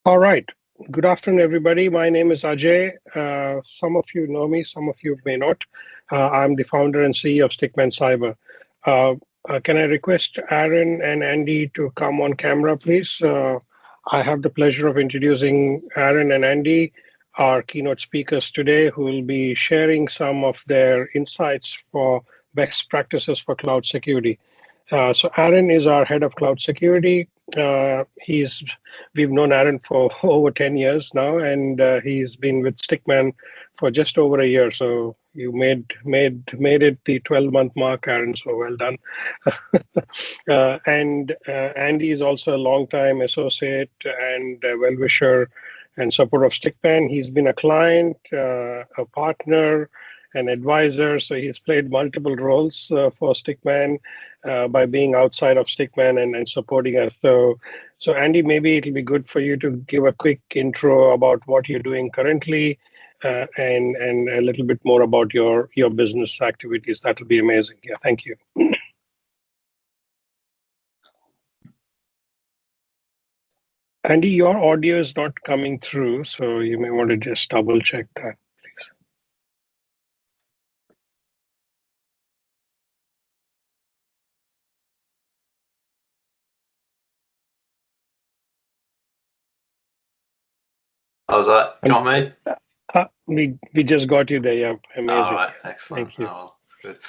All right. Good afternoon, everybody. My name is Ajay. Some of you know me, some of you may not. I'm the founder and CEO of StickmanCyber. Uh, can I request Aaron and Andy to come on camera, please? I have the pleasure of introducing Aaron and Andy, our keynote speakers today, who will be sharing some of their insights for best practices for cloud security. So Aaron is our head of cloud security. We've known Aaron for over 10 years now, and he's been with Stickman for just over a year. So you made it the 12-month mark, Aaron. So well done. And Andy is also a longtime associate and well-wisher and supporter of Stickman. He's been a client, a partner, an advisor. So he's played multiple roles for Stickman by being outside of Stickman and supporting us. So Andy, maybe it'll be good for you to give a quick intro about what you're doing currently, and a little bit more about your business activities. That'll be amazing. Yeah, thank you. Andy, your audio is not coming through, so you may want to just double check that, please. How's that? Got me? We just got you there. Yeah, amazing. All right, excellent. Thank you. Oh, well, that's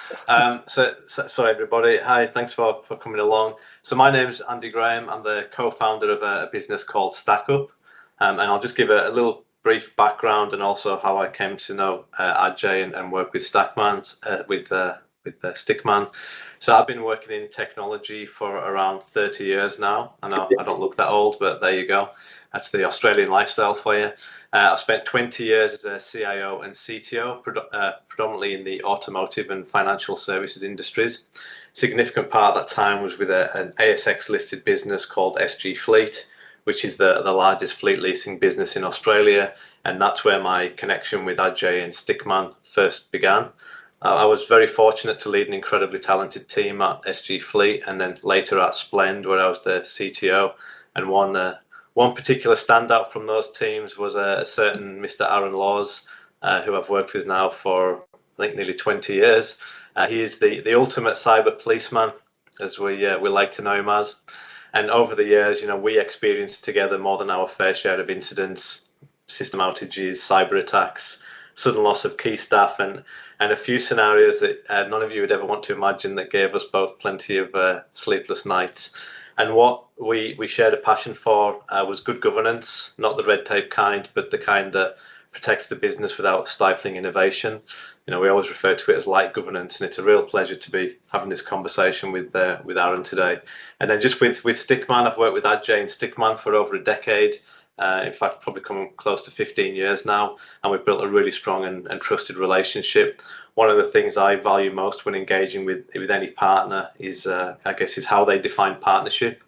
good. So everybody, hi, thanks for coming along. So my name's Andy Graham. I'm the co-founder of a business called Stackup, and I'll just give a little brief background and also how I came to know Ajay and work with Stickman. So I've been working in technology for around 30 years now. I know I don't look that old, but there you go. That's the Australian lifestyle for you. I've spent 20 years as a CIO and CTO, predominantly in the automotive and financial services industries. Significant part of that time was with an ASX listed business called SG Fleet, which is the largest fleet leasing business in Australia. And that's where my connection with Ajay and Stickman first began. I was very fortunate to lead an incredibly talented team at SG Fleet and then later at Splend, where I was the CTO. And one particular standout from those teams was a certain Mr. Aaron Laws, who I've worked with now for, I think, nearly 20 years. He is the ultimate cyber policeman, as we like to know him as. And over the years, we experienced together more than our fair share of incidents, system outages, cyber attacks, sudden loss of key staff, and a few scenarios that none of you would ever want to imagine that gave us both plenty of sleepless nights. And what we shared a passion for was good governance, not the red tape kind, but the kind that protects the business without stifling innovation. We always refer to it as light governance, and it's a real pleasure to be having this conversation with Aaron today. And then just with Stickman, I've worked with Ajay and Stickman for over a decade. In fact, probably coming close to 15 years now, and we've built a really strong and trusted relationship. One of the things I value most when engaging with any partner is, I guess, is how they define partnership.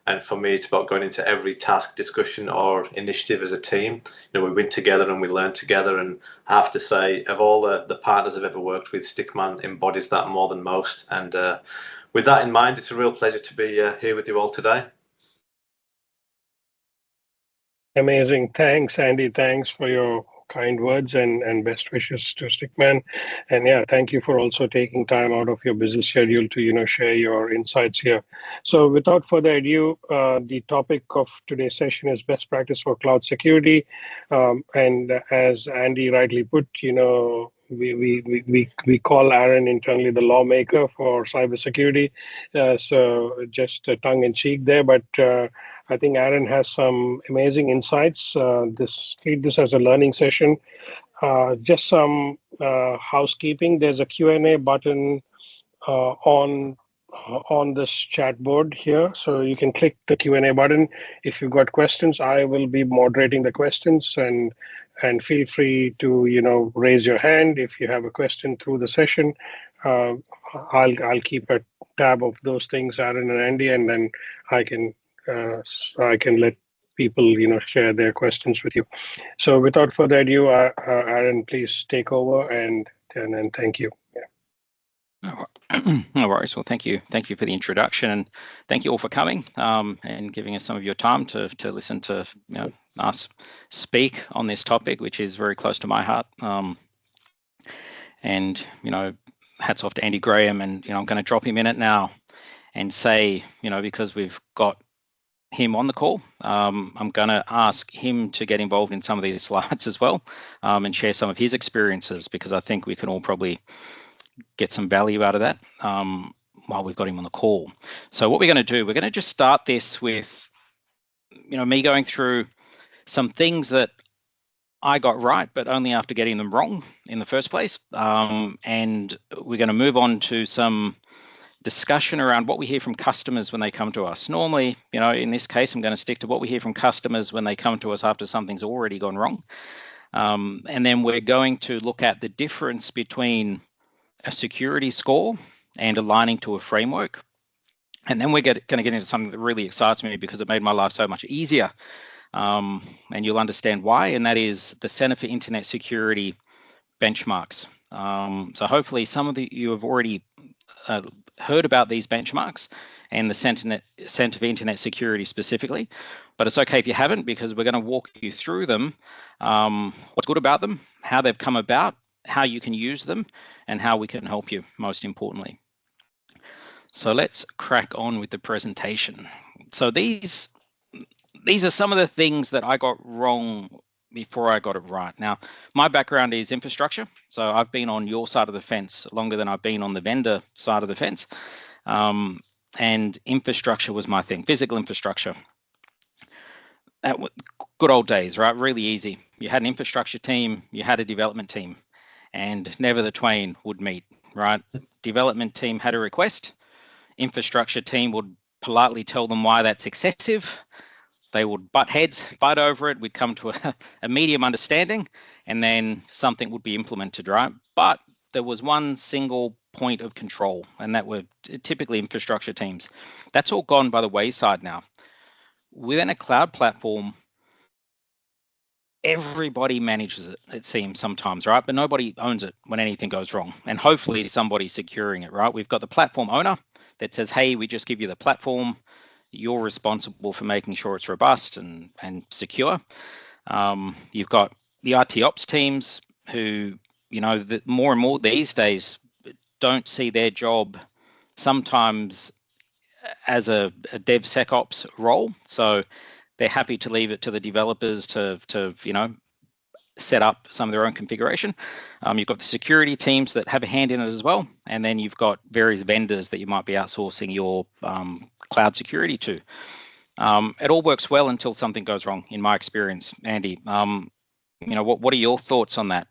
And for me, it's about going into every task, discussion, or initiative as a team. We win together and we learn together. And I have to say, of all the partners I've ever worked with, Stickman embodies that more than most. And with that in mind, it's a real pleasure to be here with you all today. Amazing. Thanks, Andy. Thanks for your kind words and best wishes to Stickman. And yeah, thank you for also taking time out of your busy schedule to share your insights here. So without further ado, the topic of today's session is best practice for cloud security. And as Andy rightly put, we call Aaron internally the lawmaker for cybersecurity. So just a tongue in cheek there, but I think Aaron has some amazing insights. Treat this as a learning session. Just some housekeeping. There's a Q&A button on this chat board here, so you can click the Q&A button. If you've got questions, I will be moderating the questions, and feel free to raise your hand if you have a question through the session. I'll keep a tab of those things, Aaron and Andy, and then I can let people share their questions with you. So without further ado, Aaron, please take over and thank you. Yeah. No worries. Well, thank you for the introduction, and thank you all for coming and giving us some of your time to listen to us speak on this topic, which is very close to my heart. And hats off to Andy Graham, and I'm going to drop him in it now and say, because we've got him on the call, I'm going to ask him to get involved in some of these slides as well, and share some of his experiences, because I think we can all probably get some value out of that while we've got him on the call. So what we're going to do, we're going to just start this with me going through some things that I got right, but only after getting them wrong in the first place. And we're going to move on to some discussion around what we hear from customers when they come to us. Normally, in this case, I'm going to stick to what we hear from customers when they come to us after something's already gone wrong. And then we're going to look at the difference between a security score and aligning to a framework. And then we're going to get into something that really excites me because it made my life so much easier. And you'll understand why, and that is the Center for Internet Security benchmarks. So hopefully some of you have already heard about these benchmarks and the Center for Internet Security specifically, but it's okay if you haven't, because we're going to walk you through them, what's good about them, how they've come about, how you can use them, and how we can help you, most importantly. So let's crack on with the presentation. So these are some of the things that I got wrong before I got it right. Now, my background is infrastructure. So I've been on your side of the fence longer than I've been on the vendor side of the fence. And infrastructure was my thing, physical infrastructure. Good old days, right? Really easy. You had an infrastructure team, you had a development team, and never the twain would meet, right? Development team had a request, infrastructure team would politely tell them why that's excessive. They would butt heads, fight over it. We'd come to a medium understanding, and then something would be implemented, right? But there was one single point of control, and that were typically infrastructure teams. That's all gone by the wayside now. Within a cloud platform, everybody manages it, it seems sometimes, right? But nobody owns it when anything goes wrong. And hopefully somebody's securing it, right? We've got the platform owner that says, hey, we just give you the platform. You're responsible for making sure it's robust and secure. You've got the IT ops teams who, more and more these days don't see their job sometimes as a DevSecOps role. So they're happy to leave it to the developers to set up some of their own configuration. You've got the security teams that have a hand in it as well. And then you've got various vendors that you might be outsourcing your cloud security to. It all works well until something goes wrong, in my experience. Andy, what are your thoughts on that?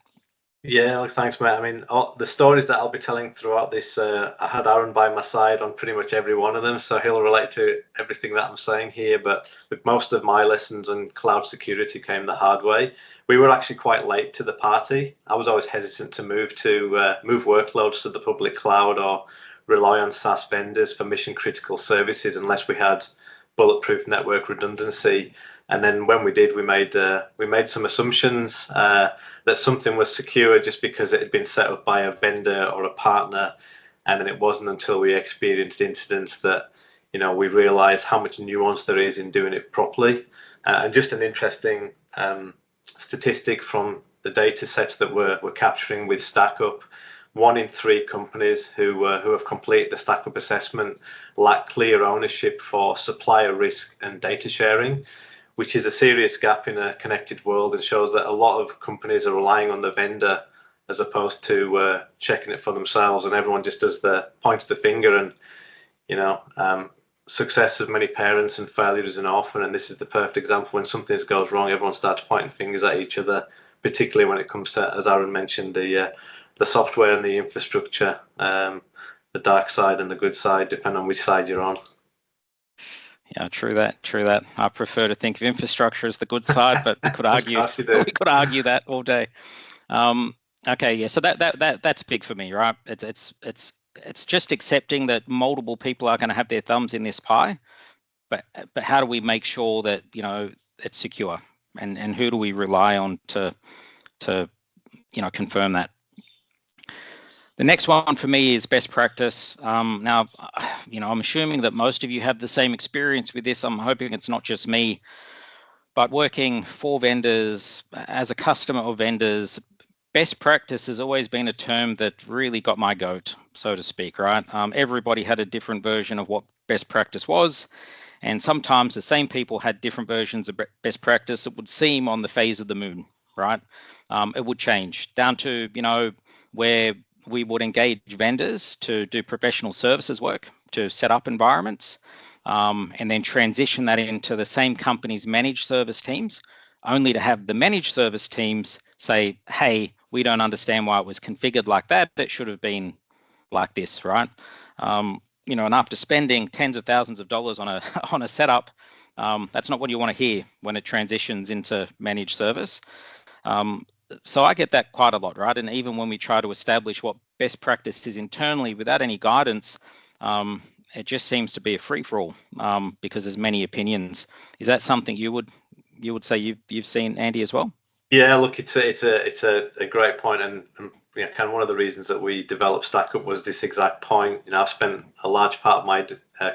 Yeah, thanks, mate. I mean, the stories that I'll be telling throughout this, I had Aaron by my side on pretty much every one of them, so he'll relate to everything that I'm saying here. But most of my lessons on cloud security came the hard way. We were actually quite late to the party. I was always hesitant to move workloads to the public cloud or rely on SaaS vendors for mission critical services unless we had bulletproof network redundancy. And then when we did, we made some assumptions that something was secure just because it had been set up by a vendor or a partner. And then it wasn't until we experienced incidents that, we realized how much nuance there is in doing it properly. And just an interesting statistic from the data sets that we're capturing with Stackup, 1 in 3 companies who have completed the Stackup assessment lack clear ownership for supplier risk and data sharing, which is a serious gap in a connected world and shows that a lot of companies are relying on the vendor as opposed to checking it for themselves. And everyone just does the point of the finger, and success of many parents and failure is an orphan. And this is the perfect example. When something goes wrong, everyone starts pointing fingers at each other, particularly when it comes to, as Aaron mentioned, the software and the infrastructure, the dark side and the good side, depending on which side you're on. Yeah, true that. I prefer to think of infrastructure as the good side, but we could argue that all day. Okay, yeah. So that's big for me, right? It's just accepting that multiple people are going to have their thumbs in this pie, but how do we make sure that it's secure, and who do we rely on to confirm that? The next one for me is best practice. Now, I'm assuming that most of you have the same experience with this. I'm hoping it's not just me, but working for vendors, as a customer of vendors, best practice has always been a term that really got my goat, so to speak, right? Everybody had a different version of what best practice was. And sometimes the same people had different versions of best practice. It would seem on the phase of the moon, right? It would change down to, where we would engage vendors to do professional services work, to set up environments, and then transition that into the same company's managed service teams, only to have the managed service teams say, hey, we don't understand why it was configured like that. It should have been like this, right? And after spending tens of thousands of dollars on a setup, that's not what you want to hear when it transitions into managed service. So I get that quite a lot, right? And even when we try to establish what best practice is internally without any guidance, it just seems to be a free-for-all because there's many opinions. Is that something you would say you've seen, Andy, as well? Yeah, look, it's a great point, and kind of one of the reasons that we developed Stackup was this exact point. I've spent a large part of my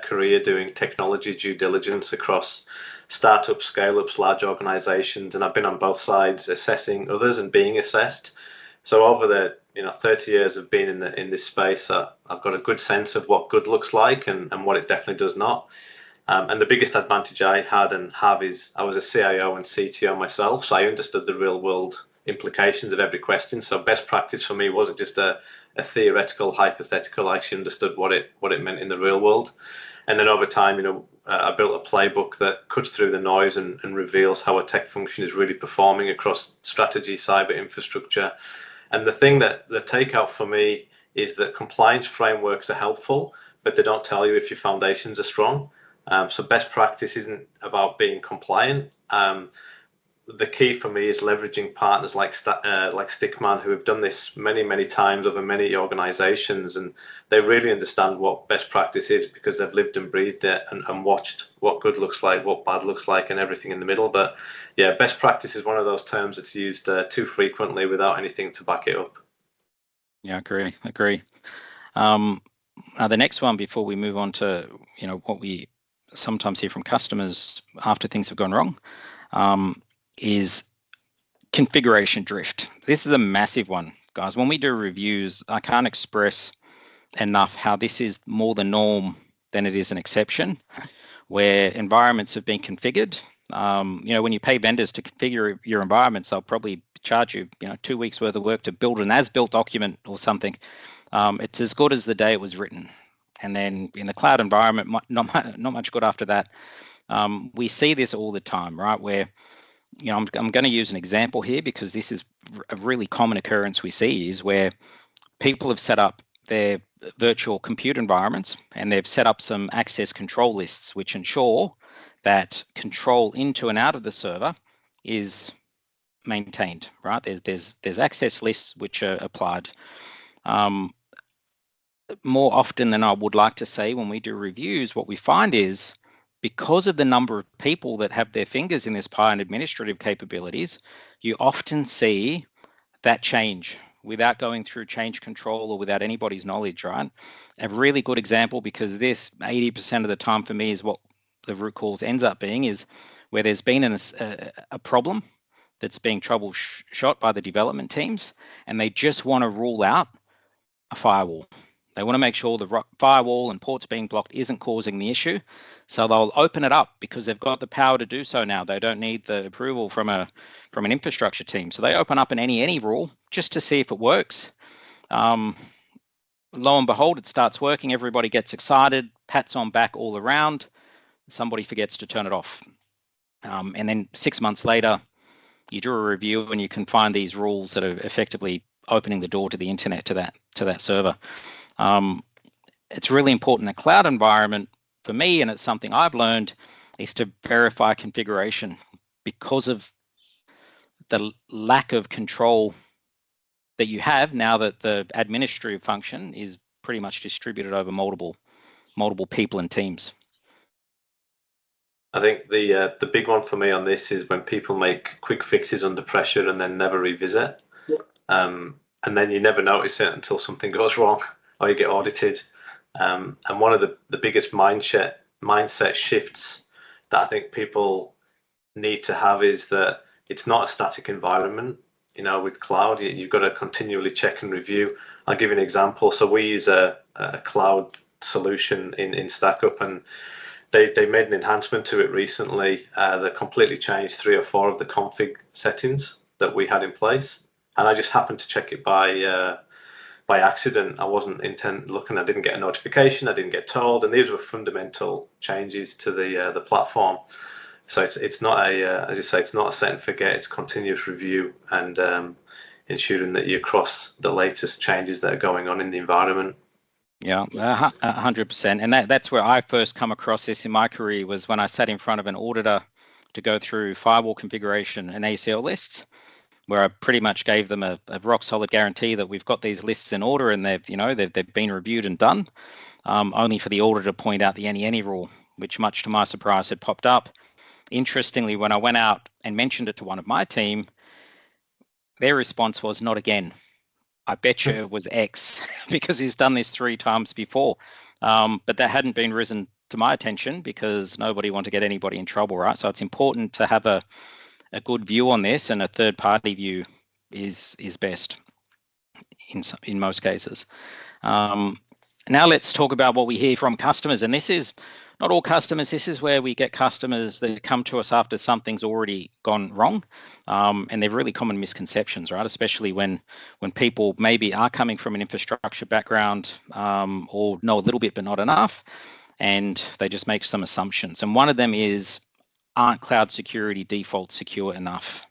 career doing technology due diligence across startups, scale-ups, large organizations, and I've been on both sides assessing others and being assessed. So over the 30 years of being in this space, I've got a good sense of what good looks like and what it definitely does not. And the biggest advantage I had and have is I was a CIO and CTO myself, so I understood the real world implications of every question. So best practice for me wasn't just a theoretical, hypothetical. I actually understood what it meant in the real world. And then over time, I built a playbook that cuts through the noise and reveals how a tech function is really performing across strategy, cyber infrastructure. And the takeout for me is that compliance frameworks are helpful, but they don't tell you if your foundations are strong. So best practice isn't about being compliant. The key for me is leveraging partners like Stickman, who have done this many, many times over many organizations, and they really understand what best practice is because they've lived and breathed it and watched what good looks like, what bad looks like, and everything in the middle. But yeah, best practice is one of those terms that's used too frequently without anything to back it up. Yeah, agree. The next one, before we move on to what we sometimes hear from customers after things have gone wrong, is configuration drift. This is a massive one, guys. When we do reviews, I can't express enough how this is more the norm than it is an exception, where environments have been configured. When you pay vendors to configure your environments, they'll probably charge you 2 weeks worth of work to build an as-built document or something. It's as good as the day it was written. And then in the cloud environment, not much good after that. We see this all the time, right? Where, I'm going to use an example here because this is a really common occurrence we see, is where people have set up their virtual compute environments and they've set up some access control lists, which ensure that control into and out of the server is maintained, right? There's access lists which are applied. More often than I would like to say, when we do reviews, what we find is, because of the number of people that have their fingers in this pie and administrative capabilities, you often see that change without going through change control or without anybody's knowledge, right? A really good example, because this 80% of the time for me is what the root cause ends up being, is where there's been a problem that's being troubleshot by the development teams, and they just want to rule out a firewall. They want to make sure the firewall and ports being blocked isn't causing the issue. So they'll open it up because they've got the power to do so now. They don't need the approval from an infrastructure team. So they open up an any rule just to see if it works. Lo and behold, it starts working. Everybody gets excited, pats on back all around. Somebody forgets to turn it off. And then 6 months later, you do a review and you can find these rules that are effectively opening the door to the internet, to that server. It's really important in a cloud environment for me, and it's something I've learned, is to verify configuration, because of the lack of control that you have now that the administrative function is pretty much distributed over multiple people and teams. I think the big one for me on this is when people make quick fixes under pressure and then never revisit. and then you never notice it until something goes wrong or you get audited. And one of the biggest mindset shifts that I think people need to have is that it's not a static environment. With cloud, you've got to continually check and review. I'll give you an example. So we use a cloud solution in Stackup, and they made an enhancement to it recently that completely changed 3 or 4 of the config settings that we had in place. And I just happened to check it by accident. I wasn't looking. I didn't get a notification. I didn't get told, and these were fundamental changes to the platform. So it's not as you say, it's not a set and forget. It's continuous review and ensuring that you cross the latest changes that are going on in the environment. Yeah, 100%. And that's where I first come across this in my career, was when I sat in front of an auditor to go through firewall configuration and ACL lists, where I pretty much gave them a rock solid guarantee that we've got these lists in order and they've been reviewed and done, only for the auditor to point out the any rule, which much to my surprise had popped up. Interestingly, when I went out and mentioned it to one of my team, their response was, not again. I bet you it was X, because he's done this 3 times before. But that hadn't been risen to my attention because nobody wanted to get anybody in trouble, right? So it's important to have a good view on this, and a third party view is best in most cases. Now let's talk about what we hear from customers, and this is not all customers. This is where we get customers that come to us after something's already gone wrong, and they're really common misconceptions, right? Especially when people maybe are coming from an infrastructure background, or know a little bit but not enough, and they just make some assumptions. And one of them is, aren't cloud security default secure enough?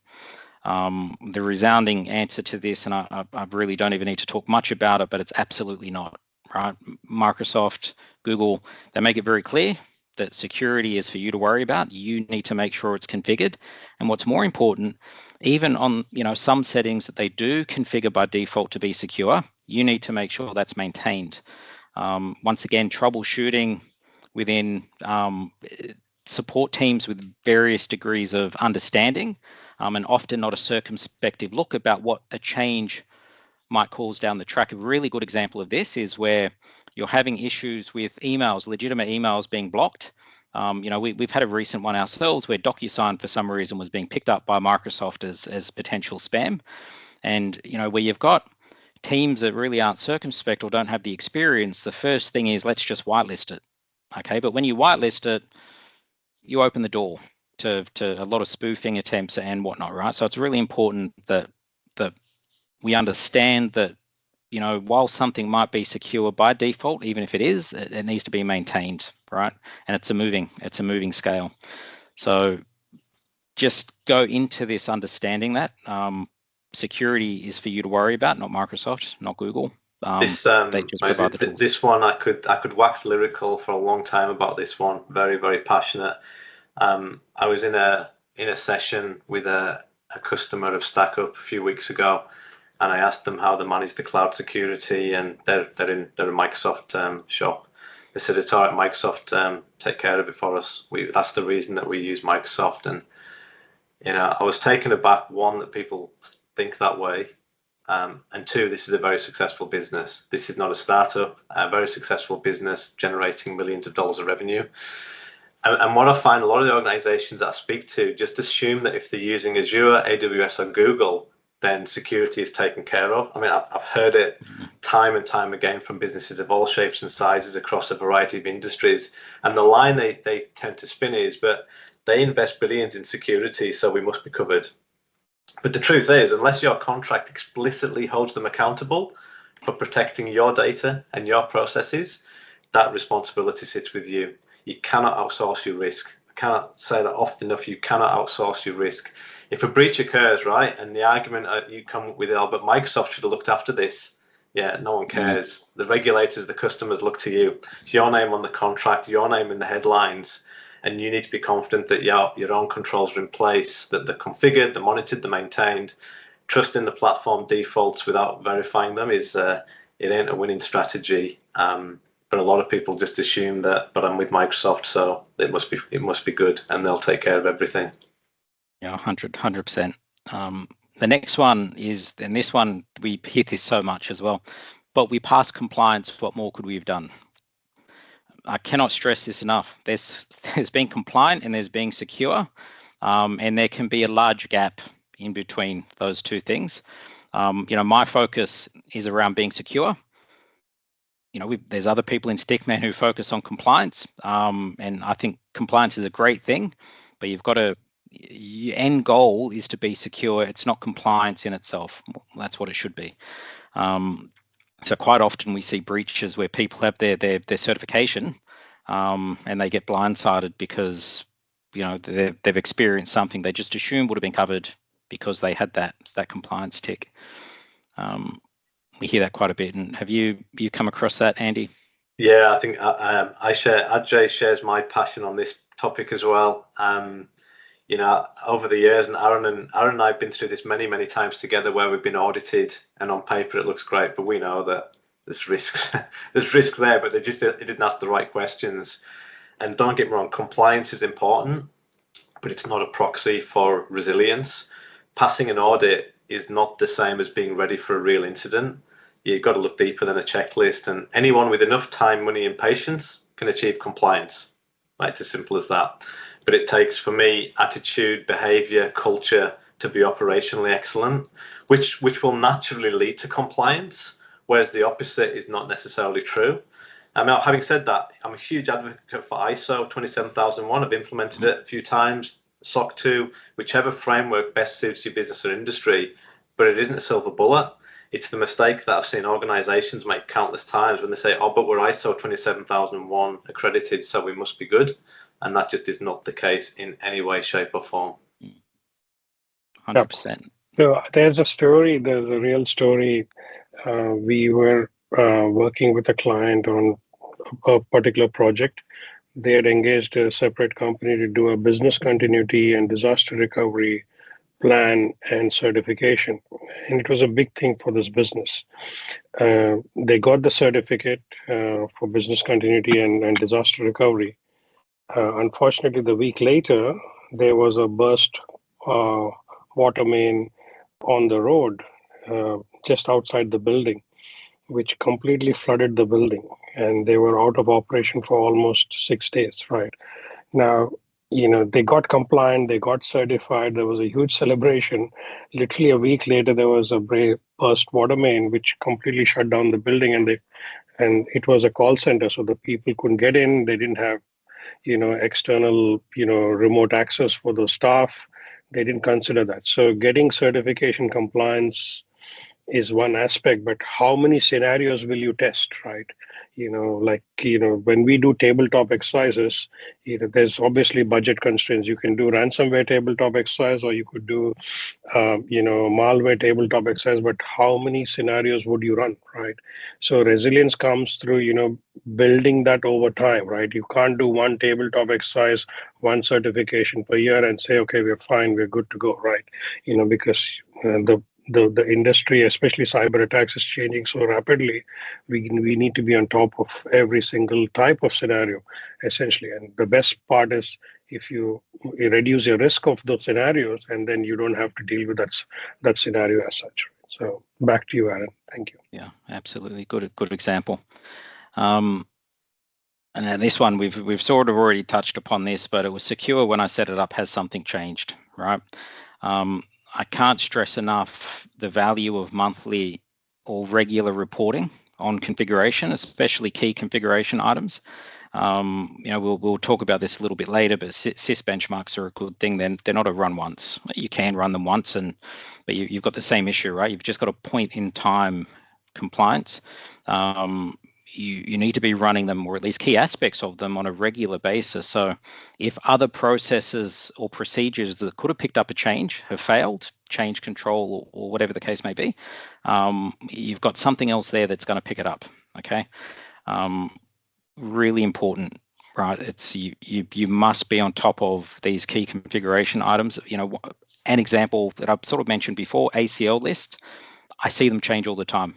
The resounding answer to this, and I really don't even need to talk much about it, but it's absolutely not, right? Microsoft, Google, they make it very clear that security is for you to worry about. You need to make sure it's configured. And what's more important, even on some settings that they do configure by default to be secure, you need to make sure that's maintained. Once again, troubleshooting within support teams with various degrees of understanding, and often not a circumspective look about what a change might cause down the track. A really good example of this is where you're having issues with emails, legitimate emails being blocked. We've had a recent one ourselves where DocuSign for some reason was being picked up by Microsoft as potential spam. And where you've got teams that really aren't circumspect or don't have the experience, the first thing is, let's just whitelist it. Okay, but when you whitelist it, you open the door to a lot of spoofing attempts and whatnot, right? So it's really important that we understand that, while something might be secure by default, even if it is, it needs to be maintained, right? And it's a moving scale. So just go into this understanding that security is for you to worry about, not Microsoft, not Google. This one, I could wax lyrical for a long time about this one. Very, very passionate. I was in a session with a customer of Stackup a few weeks ago, and I asked them how they manage the cloud security, and they're a Microsoft shop. They said, it's all right, Microsoft take care of it for us. That's the reason that we use Microsoft. And I was taken aback, one, that people think that way, and two, this is a very successful business. This is not a startup. A very successful business generating millions of dollars of revenue. And what I find, a lot of the organizations that I speak to just assume that if they're using Azure, AWS, or Google, then security is taken care of. I mean, I've heard it time and time again from businesses of all shapes and sizes across a variety of industries. And the line they tend to spin is, but they invest billions in security, so we must be covered. But the truth is, unless your contract explicitly holds them accountable for protecting your data and your processes, that responsibility sits with you. You cannot outsource your risk. I cannot say that often enough. You cannot outsource your risk. If a breach occurs, right, and the argument you come up with, but Microsoft should have looked after this. Yeah, no one cares. The regulators, the customers look to you. It's your name on the contract, your name in the headlines, and you need to be confident that your own controls are in place, that they're configured, they're monitored, they're maintained. Trusting the platform defaults without verifying them it ain't a winning strategy. But a lot of people just assume that, but I'm with Microsoft, so it must be good, and they'll take care of everything. Yeah, 100%. The next one is, and this one, we hit this so much as well, but we passed compliance. What more could we have done? I cannot stress this enough. There's being compliant and there's being secure, and there can be a large gap in between those two things. My focus is around being secure. There's other people in Stickman who focus on compliance, and I think compliance is a great thing, but you've got to, your end goal is to be secure. It's not compliance in itself. That's what it should be. So quite often we see breaches where people have their certification, and they get blindsided because they've experienced something they just assumed would have been covered because they had that compliance tick. We hear that quite a bit. And have you come across that, Andy? Yeah, I think Ajay shares my passion on this topic as well. Over the years, and Aaron and I have been through this many times together where we've been audited, and on paper it looks great, but we know that there's risks. There's risks there, but they didn't ask the right questions. And don't get me wrong, compliance is important, but it's not a proxy for resilience. Passing an audit is not the same as being ready for a real incident. You've got to look deeper than a checklist, and anyone with enough time, money, and patience can achieve compliance. Right, it's as simple as that. But it takes, for me, attitude, behavior, culture to be operationally excellent, which will naturally lead to compliance, whereas the opposite is not necessarily true. Now, having said that, I'm a huge advocate for ISO 27001. I've implemented it a few times, SOC 2, whichever framework best suits your business or industry, but it isn't a silver bullet. It's the mistake that I've seen organizations make countless times when they say, oh, but we're ISO 27001 accredited, so we must be good. And that just is not the case in any way, shape, or form. 100%. So there's a real story. We were working with a client on a particular project. They had engaged a separate company to do a business continuity and disaster recovery plan and certification. And it was a big thing for this business. They got the certificate for business continuity and disaster recovery. Unfortunately, the week later, there was a burst water main on the road just outside the building, which completely flooded the building. And they were out of operation for almost 6 days, right? Now, they got compliant, they got certified. There was a huge celebration. Literally a week later, there was a burst water main, which completely shut down the building. And it was a call center, so the people couldn't get in. They didn't have external, remote access for the staff. They didn't consider that. So getting certification compliance is one aspect, but how many scenarios will you test, right? When we do tabletop exercises, there's obviously budget constraints. You can do ransomware tabletop exercise, or you could do, malware tabletop exercise, but how many scenarios would you run, right? So resilience comes through, building that over time, right? You can't do one tabletop exercise, one certification per year and say, okay, we're fine, we're good to go, right? Because the industry, especially cyber attacks, is changing so rapidly. We need to be on top of every single type of scenario, essentially. And the best part is if you reduce your risk of those scenarios, and then you don't have to deal with that scenario as such. So back to you, Aaron. Thank you. Yeah, absolutely. Good example. And this one, we've sort of already touched upon this, but it was secure when I set it up. Has something changed, right? I can't stress enough the value of monthly or regular reporting on configuration, especially key configuration items. We'll talk about this a little bit later, but SIS benchmarks are a good thing. They're not a run once. You can run them once, but you've got the same issue, right? You've just got a point in time compliance. You need to be running them, or at least key aspects of them, on a regular basis. So if other processes or procedures that could have picked up a change have failed, change control or whatever the case may be, you've got something else there that's going to pick it up. Okay. Really important, right? It's you must be on top of these key configuration items. An example that I've sort of mentioned before, ACL lists. I see them change all the time.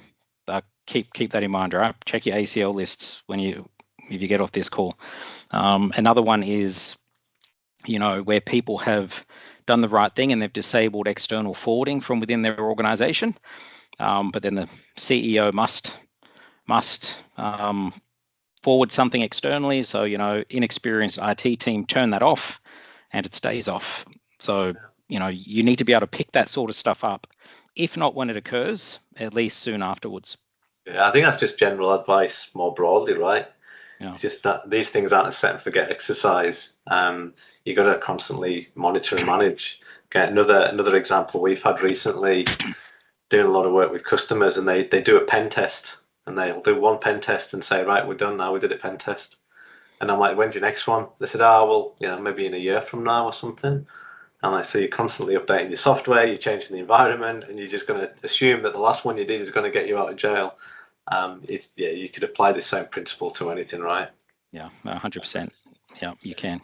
Keep that in mind, right? Check your ACL lists if you get off this call. Another one is, where people have done the right thing and they've disabled external forwarding from within their organization. But then the CEO must forward something externally. So, inexperienced IT team turn that off and it stays off. So, you need to be able to pick that sort of stuff up, if not when it occurs, at least soon afterwards. Yeah, I think that's just general advice more broadly, right? Yeah. It's just that these things aren't a set and forget exercise. You got to constantly monitor and manage. Okay, another example we've had recently, doing a lot of work with customers, and they do a pen test, and they'll do one pen test and say, right, we're done now, we did a pen test. And I'm like, when's your next one? They said, well, maybe in a year from now or something. And like, so you're constantly updating your software, you're changing the environment, and you're just going to assume that the last one you did is going to get you out of jail. You could apply the same principle to anything, right? Yeah, 100%. Yeah, you can.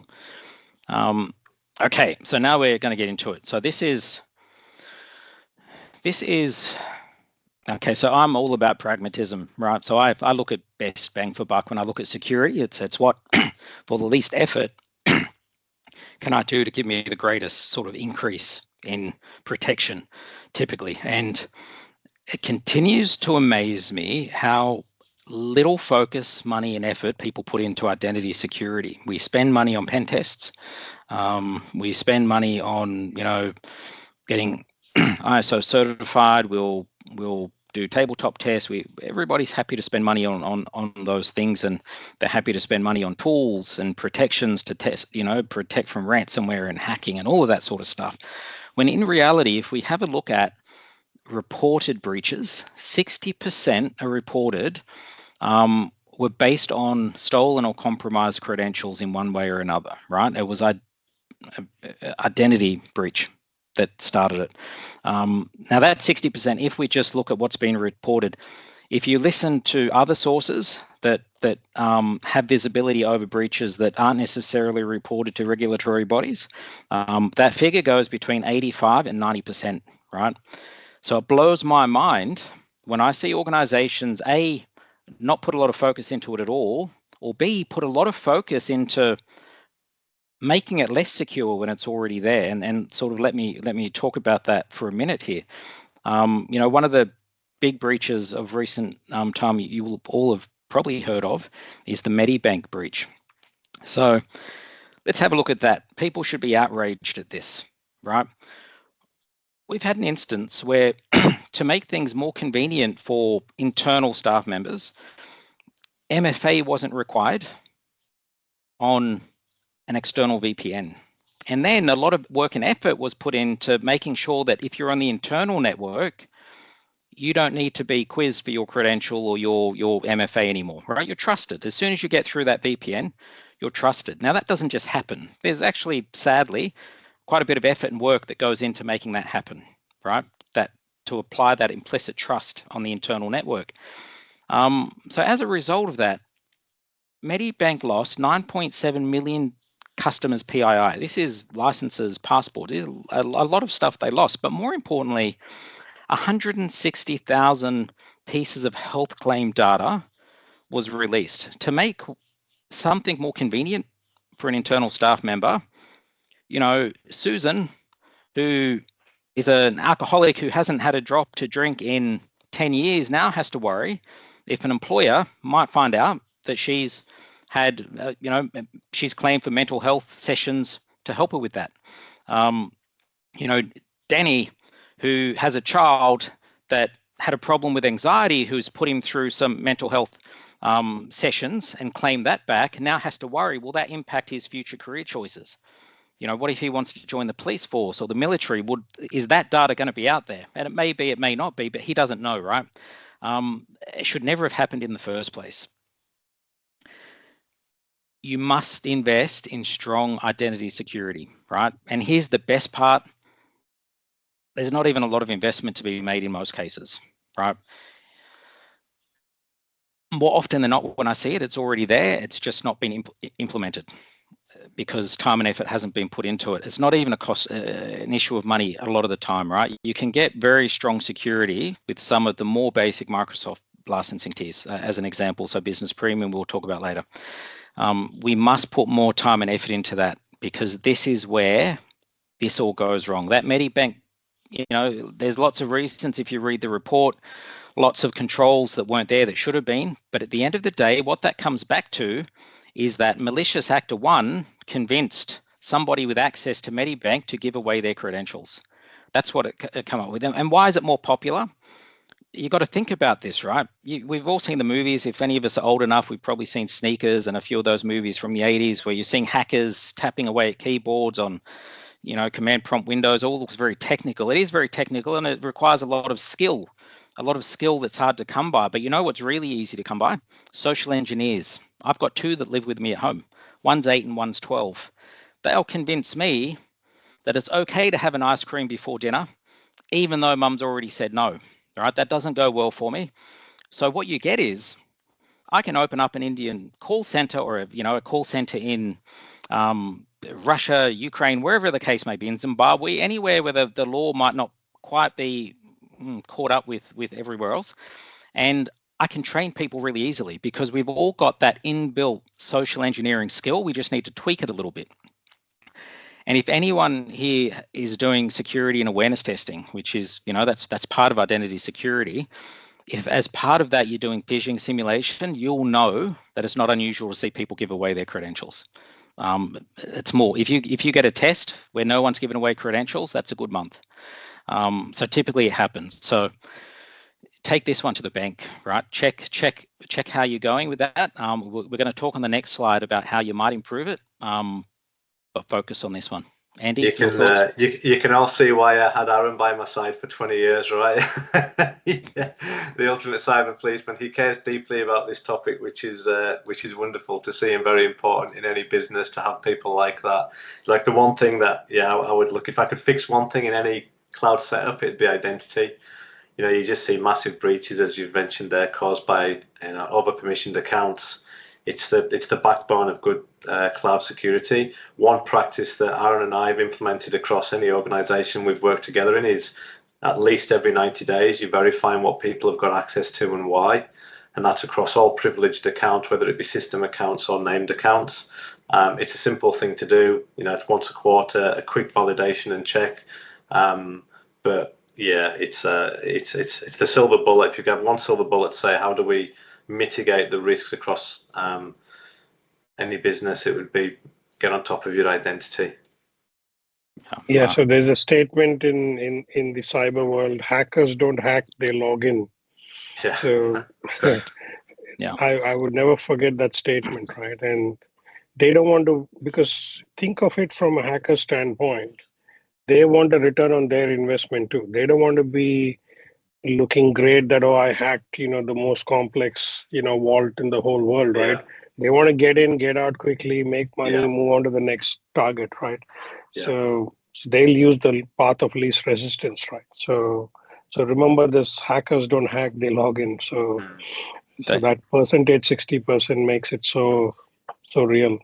Okay, so now we're going to get into it. So this is okay. So I'm all about pragmatism, right? So I look at best bang for buck when I look at security. It's what for the least effort can I do to give me the greatest sort of increase in protection, typically. And it continues to amaze me how little focus, money, and effort people put into identity security. We spend money on pen tests. We spend money on, getting ISO certified. We'll do tabletop tests. Everybody's happy to spend money on those things, and they're happy to spend money on tools and protections to test, protect from ransomware and hacking and all of that sort of stuff. When in reality, if we have a look at reported breaches, 60% are reported were based on stolen or compromised credentials in one way or another, right? It was identity breach that started it. Now that 60%, if we just look at what's been reported, if you listen to other sources that have visibility over breaches that aren't necessarily reported to regulatory bodies, that figure goes between 85 and 90%, right? So it blows my mind when I see organizations, A, not put a lot of focus into it at all, or B, put a lot of focus into making it less secure when it's already there. And sort of let me talk about that for a minute here. One of the big breaches of recent time you will all have probably heard of is the Medibank breach. So let's have a look at that. People should be outraged at this, right? We've had an instance where to make things more convenient for internal staff members, MFA wasn't required on an external VPN. And then a lot of work and effort was put into making sure that if you're on the internal network, you don't need to be quizzed for your credential or your MFA anymore, right? You're trusted. As soon as you get through that VPN, you're trusted. Now, that doesn't just happen. There's actually, sadly, quite a bit of effort and work that goes into making that happen, right? That to apply that implicit trust on the internal network. So as a result of that, Medibank lost 9.7 million customers PII. This is licenses, passports. This is a lot of stuff they lost, but more importantly, 160,000 pieces of health claim data was released. To make something more convenient for an internal staff member, Susan, who is an alcoholic who hasn't had a drop to drink in 10 years, now has to worry if an employer might find out that she's had, she's claimed for mental health sessions to help her with that. Danny, who has a child that had a problem with anxiety, who's put him through some mental health sessions and claimed that back, now has to worry, will that impact his future career choices? What if he wants to join the police force or the military? Is that data going to be out there? And it may be, it may not be, but he doesn't know, right? It should never have happened in the first place. You must invest in strong identity security, right? And here's the best part. There's not even a lot of investment to be made in most cases, right? More often than not, when I see it, it's already there. It's just not been implemented because time and effort hasn't been put into it. It's not even an issue of money a lot of the time, right? You can get very strong security with some of the more basic Microsoft licensing tiers, as an example. So Business Premium, we'll talk about later. We must put more time and effort into that because this is where this all goes wrong. That Medibank, you know, there's lots of reasons if you read the report, lots of controls that weren't there that should have been. But at the end of the day, what that comes back to is that malicious actor one convinced somebody with access to Medibank to give away their credentials. That's what it come up with. And why is it more popular? You got to think about this, right? We've all seen the movies. If any of us are old enough, we've probably seen Sneakers and a few of those movies from the 80s where you're seeing hackers tapping away at keyboards on, you know, command prompt windows. All looks very technical. It is very technical, and it requires a lot of skill that's hard to come by. But you know what's really easy to come by? Social engineers. I've got two that live with me at home. One's 8 and one's 12. They'll convince me that it's okay to have an ice cream before dinner, even though mum's already said no. All right, that doesn't go well for me. So what you get is I can open up an Indian call center or a call center in Russia, Ukraine, wherever the case may be, in Zimbabwe, anywhere where the law might not quite be caught up with everywhere else. And I can train people really easily because we've all got that inbuilt social engineering skill. We just need to tweak it a little bit. And if anyone here is doing security and awareness testing, which is, you know, that's part of identity security, if as part of that you're doing phishing simulation, you'll know that it's not unusual to see people give away their credentials. It's more, if you get a test where no one's given away credentials, that's a good month. So typically it happens. So take this one to the bank, right? Check how you're going with that. We're going to talk on the next slide about how you might improve it. But focus on this one. Andy, you can all see why I had Aaron by my side for 20 years, right? Yeah. The ultimate cyber policeman. He cares deeply about this topic, which is wonderful to see and very important in any business to have people like that. Like the one thing that I would look, if I could fix one thing in any cloud setup, it'd be identity. You know, you just see massive breaches, as you've mentioned there, caused by over permissioned accounts. It's the backbone of good cloud security. One practice that Aaron and I have implemented across any organization we've worked together in is at least every 90 days, you verify what people have got access to and why. And that's across all privileged accounts, whether it be system accounts or named accounts. It's a simple thing to do. You know, it's once a quarter, a quick validation and check. But yeah, it's the silver bullet. If you have one silver bullet, say, how do we mitigate the risks across any business, it would be get on top of your identity. Yeah, wow. So there's a statement in the cyber world: hackers don't hack, they log in. Yeah. So yeah, I would never forget that statement, right? And they don't want to, because think of it from a hacker standpoint, they want a return on their investment too. They don't want to be looking great that, oh, I hacked, the most complex, vault in the whole world, right? Yeah. They want to get in, get out quickly, make money, move on to the next target, right? Yeah. So they'll use the path of least resistance, right? So remember this: hackers don't hack, they log in. So that percentage, 60%, makes it so real.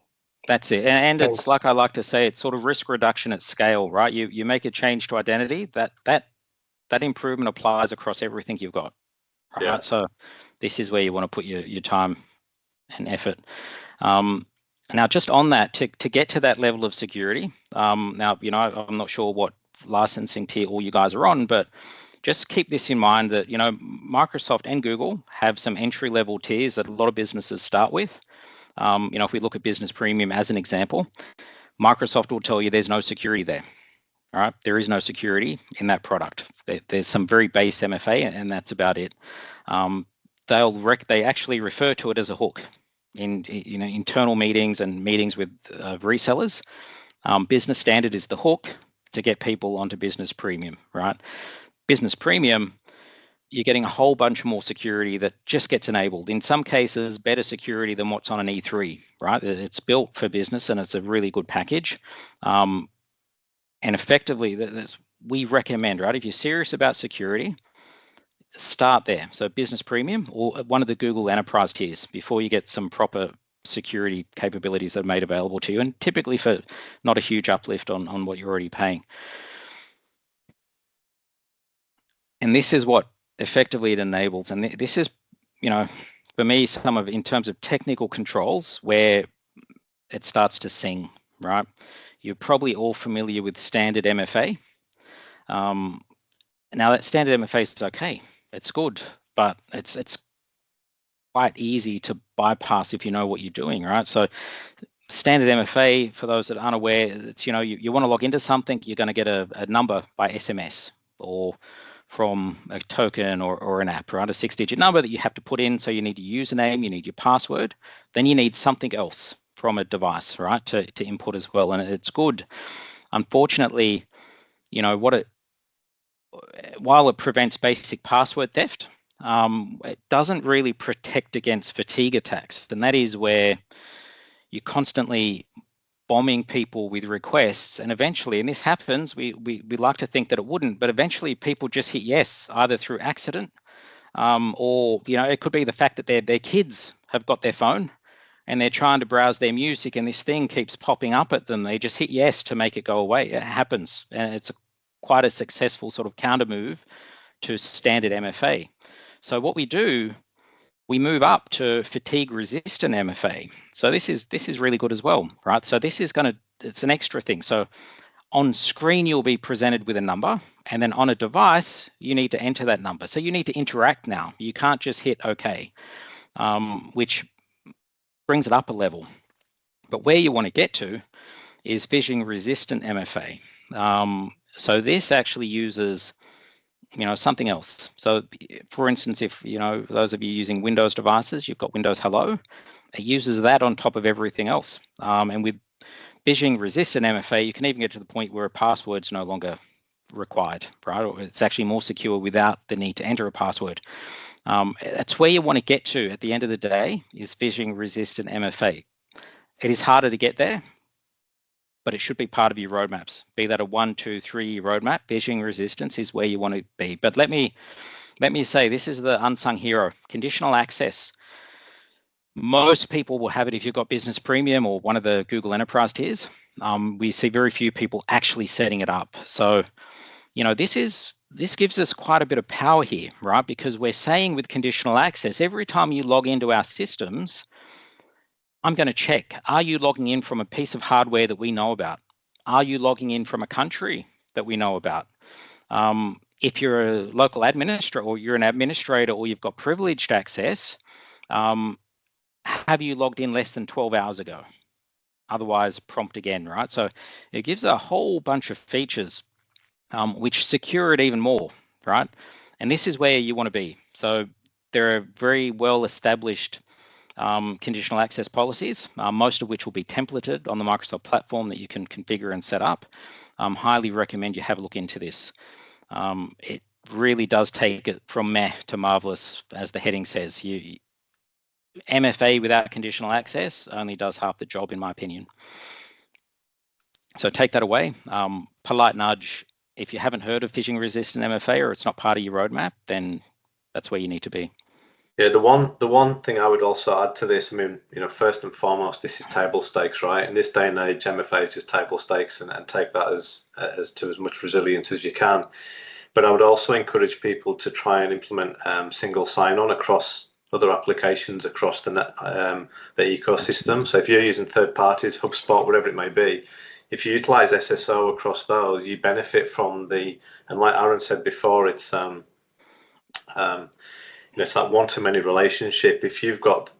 That's it. And it's like I like to say, it's sort of risk reduction at scale, right? You make a change to identity, that improvement applies across everything you've got. Right? Yeah. So this is where you want to put your time and effort. Now, just on that, to get to that level of security, now, I'm not sure what licensing tier all you guys are on, but just keep this in mind that, Microsoft and Google have some entry-level tiers that a lot of businesses start with. If we look at Business Premium as an example, Microsoft will tell you there's no security there. All right, there is no security in that product. There's some very base MFA, and that's about it. They actually refer to it as a hook in internal meetings and meetings with resellers. Business Standard is the hook to get people onto Business Premium. Right, Business Premium, you're getting a whole bunch more security that just gets enabled. In some cases, better security than what's on an E3. Right, it's built for business, and it's a really good package. And effectively, we recommend, right, if you're serious about security, start there. So Business Premium or one of the Google Enterprise tiers before you get some proper security capabilities that are made available to you, and typically for not a huge uplift on what you're already paying. And this is what effectively it enables. And this is, for me, in terms of technical controls, where it starts to sing, right? You're probably all familiar with standard MFA. Now that standard MFA is okay, it's good, but it's quite easy to bypass if you know what you're doing, right? So standard MFA, for those that aren't aware, it's, you know, you want to log into something, you're going to get a number by SMS or from a token or an app, right? A 6-digit number that you have to put in. So you need your username, you need your password, then you need something else from a device, right, to input as well. And it's good. Unfortunately, you know, while it prevents basic password theft, it doesn't really protect against fatigue attacks. And that is where you're constantly bombing people with requests, and eventually, and this happens, we like to think that it wouldn't, but eventually people just hit yes, either through accident, or, you know, it could be the fact that their kids have got their phone and they're trying to browse their music and this thing keeps popping up at them. They just hit yes to make it go away. It happens, and it's quite a successful sort of counter move to standard MFA. So what we do, we move up to fatigue-resistant MFA. So this is really good as well, right? So this is it's an extra thing. So on screen, you'll be presented with a number, and then on a device, you need to enter that number. So you need to interact now. You can't just hit OK, which brings it up a level. But where you want to get to is phishing-resistant MFA. So this actually uses, you know, something else. So for instance, if, you know, those of you using Windows devices, you've got Windows Hello, it uses that on top of everything else. And with phishing-resistant MFA, you can even get to the point where a password's no longer required, right? Or it's actually more secure without the need to enter a password. That's where you want to get to at the end of the day, is phishing-resistant MFA. It is harder to get there, but it should be part of your roadmaps. Be that a 1, 2, 3 year roadmap, phishing resistance is where you want to be. But let me say, this is the unsung hero. Conditional access. Most people will have it if you've got Business Premium or one of the Google Enterprise tiers. We see very few people actually setting it up. So, you know, this gives us quite a bit of power here, right? Because we're saying with conditional access, every time you log into our systems, I'm going to check, are you logging in from a piece of hardware that we know about? Are you logging in from a country that we know about? If you're a local administrator or you're an administrator or you've got privileged access, have you logged in less than 12 hours ago? Otherwise, prompt again, right? So it gives a whole bunch of features which secure it even more, right? And this is where you want to be. So there are very well established conditional access policies, most of which will be templated on the Microsoft platform that you can configure and set up. Highly recommend you have a look into this. It really does take it from meh to marvelous, as the heading says. MFA without conditional access only does half the job, in my opinion. So take that away. Polite nudge. If you haven't heard of phishing-resistant MFA or it's not part of your roadmap, then that's where you need to be. Yeah, the one thing I would also add to this, I mean, you know, first and foremost, this is table stakes, right? In this day and age, MFA is just table stakes, and take that as to as much resilience as you can. But I would also encourage people to try and implement single sign-on across other applications across the ecosystem. So if you're using third parties, HubSpot, whatever it may be, if you utilize SSO across those, you benefit from and like Aaron said before, it's it's that one-to-many relationship. If you've got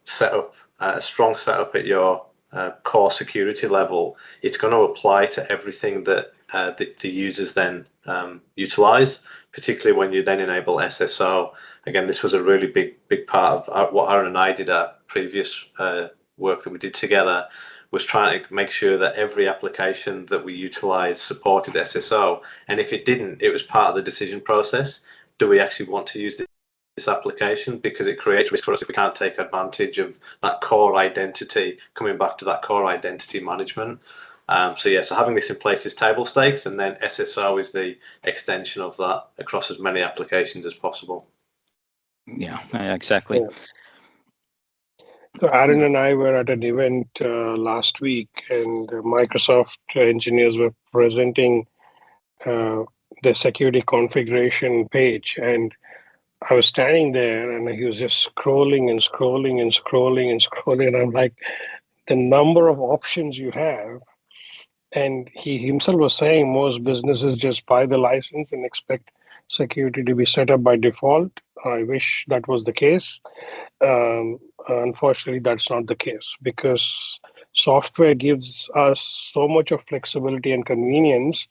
a strong setup at your core security level, it's going to apply to everything that the users then utilize, particularly when you then enable SSO. Again, this was a really big part of what Aaron and I did at previous work that we did together, was trying to make sure that every application that we utilized supported SSO. And if it didn't, it was part of the decision process. Do we actually want to use this application? Because it creates risk for us if we can't take advantage of that core identity, coming back to that core identity management. So having this in place is table stakes, and then SSO is the extension of that across as many applications as possible. Yeah, exactly. Yeah. So Aaron and I were at an event last week, and Microsoft engineers were presenting the security configuration page, and I was standing there and he was just scrolling and scrolling and scrolling and scrolling. And I'm like, the number of options you have And he himself was saying most businesses just buy the license and expect security to be set up by default. I wish that was the case. Um, Unfortunately, that's not the case because software gives us so much of flexibility and convenience.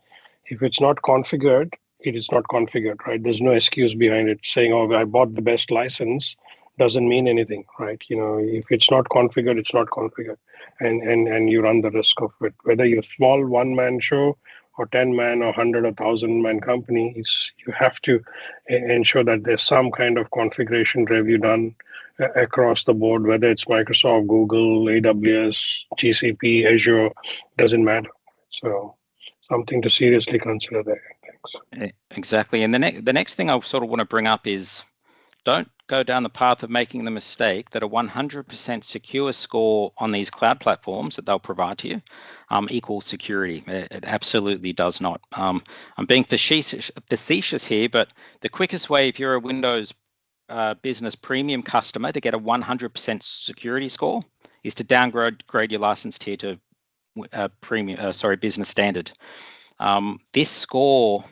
If it's not configured, it is not configured, right? There's no excuse behind it. Saying, "Oh, I bought the best license," doesn't mean anything, right? If it's not configured, it's not configured, and you run the risk of it. Whether you're a small one-man show or 10-man or 100 or 1,000-man company, you have to ensure that there's some kind of configuration review done across the board, whether it's Microsoft, Google, AWS, GCP, Azure, doesn't matter. So something to seriously consider there. Thanks. Exactly. And the next thing I sort of want to bring up is don't go down the path of making the mistake that a 100% secure score on these cloud platforms that they'll provide to you equals security. It absolutely does not. I'm being facetious here, but the quickest way, if you're a Windows Business Premium customer, to get a 100% security score is to downgrade your license tier to Business Standard. This score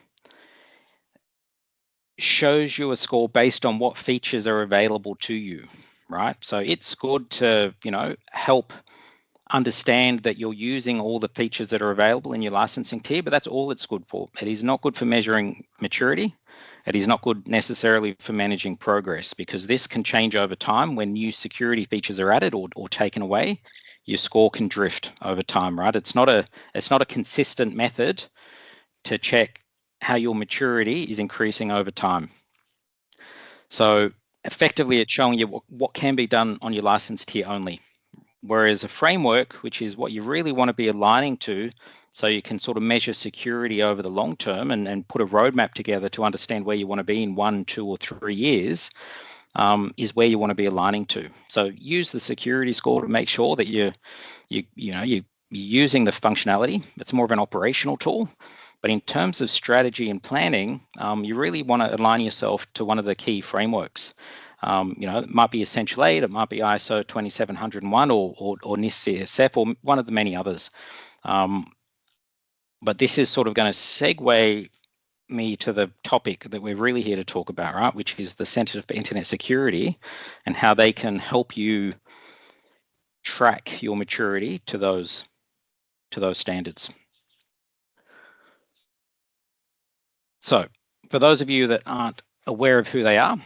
shows you a score based on what features are available to you, right? So it's good to, help understand that you're using all the features that are available in your licensing tier, but that's all it's good for. It is not good for measuring maturity. It is not good necessarily for managing progress, because this can change over time when new security features are added or taken away. Your score can drift over time, right? It's not a consistent method to check how your maturity is increasing over time. So effectively, it's showing you what can be done on your license tier only. Whereas a framework, which is what you really want to be aligning to, so you can sort of measure security over the long term and put a roadmap together to understand where you want to be in 1, 2, or 3 years, is where you want to be aligning to. So use the security score to make sure that you're using the functionality. It's more of an operational tool. But in terms of strategy and planning, you really want to align yourself to one of the key frameworks. It might be Essential 8, it might be ISO 27001 or NIST CSF, or one of the many others. But this is sort of going to segue me to the topic that we're really here to talk about, right? Which is the Center for Internet Security and how they can help you track your maturity to those standards. So for those of you that aren't aware of who they are,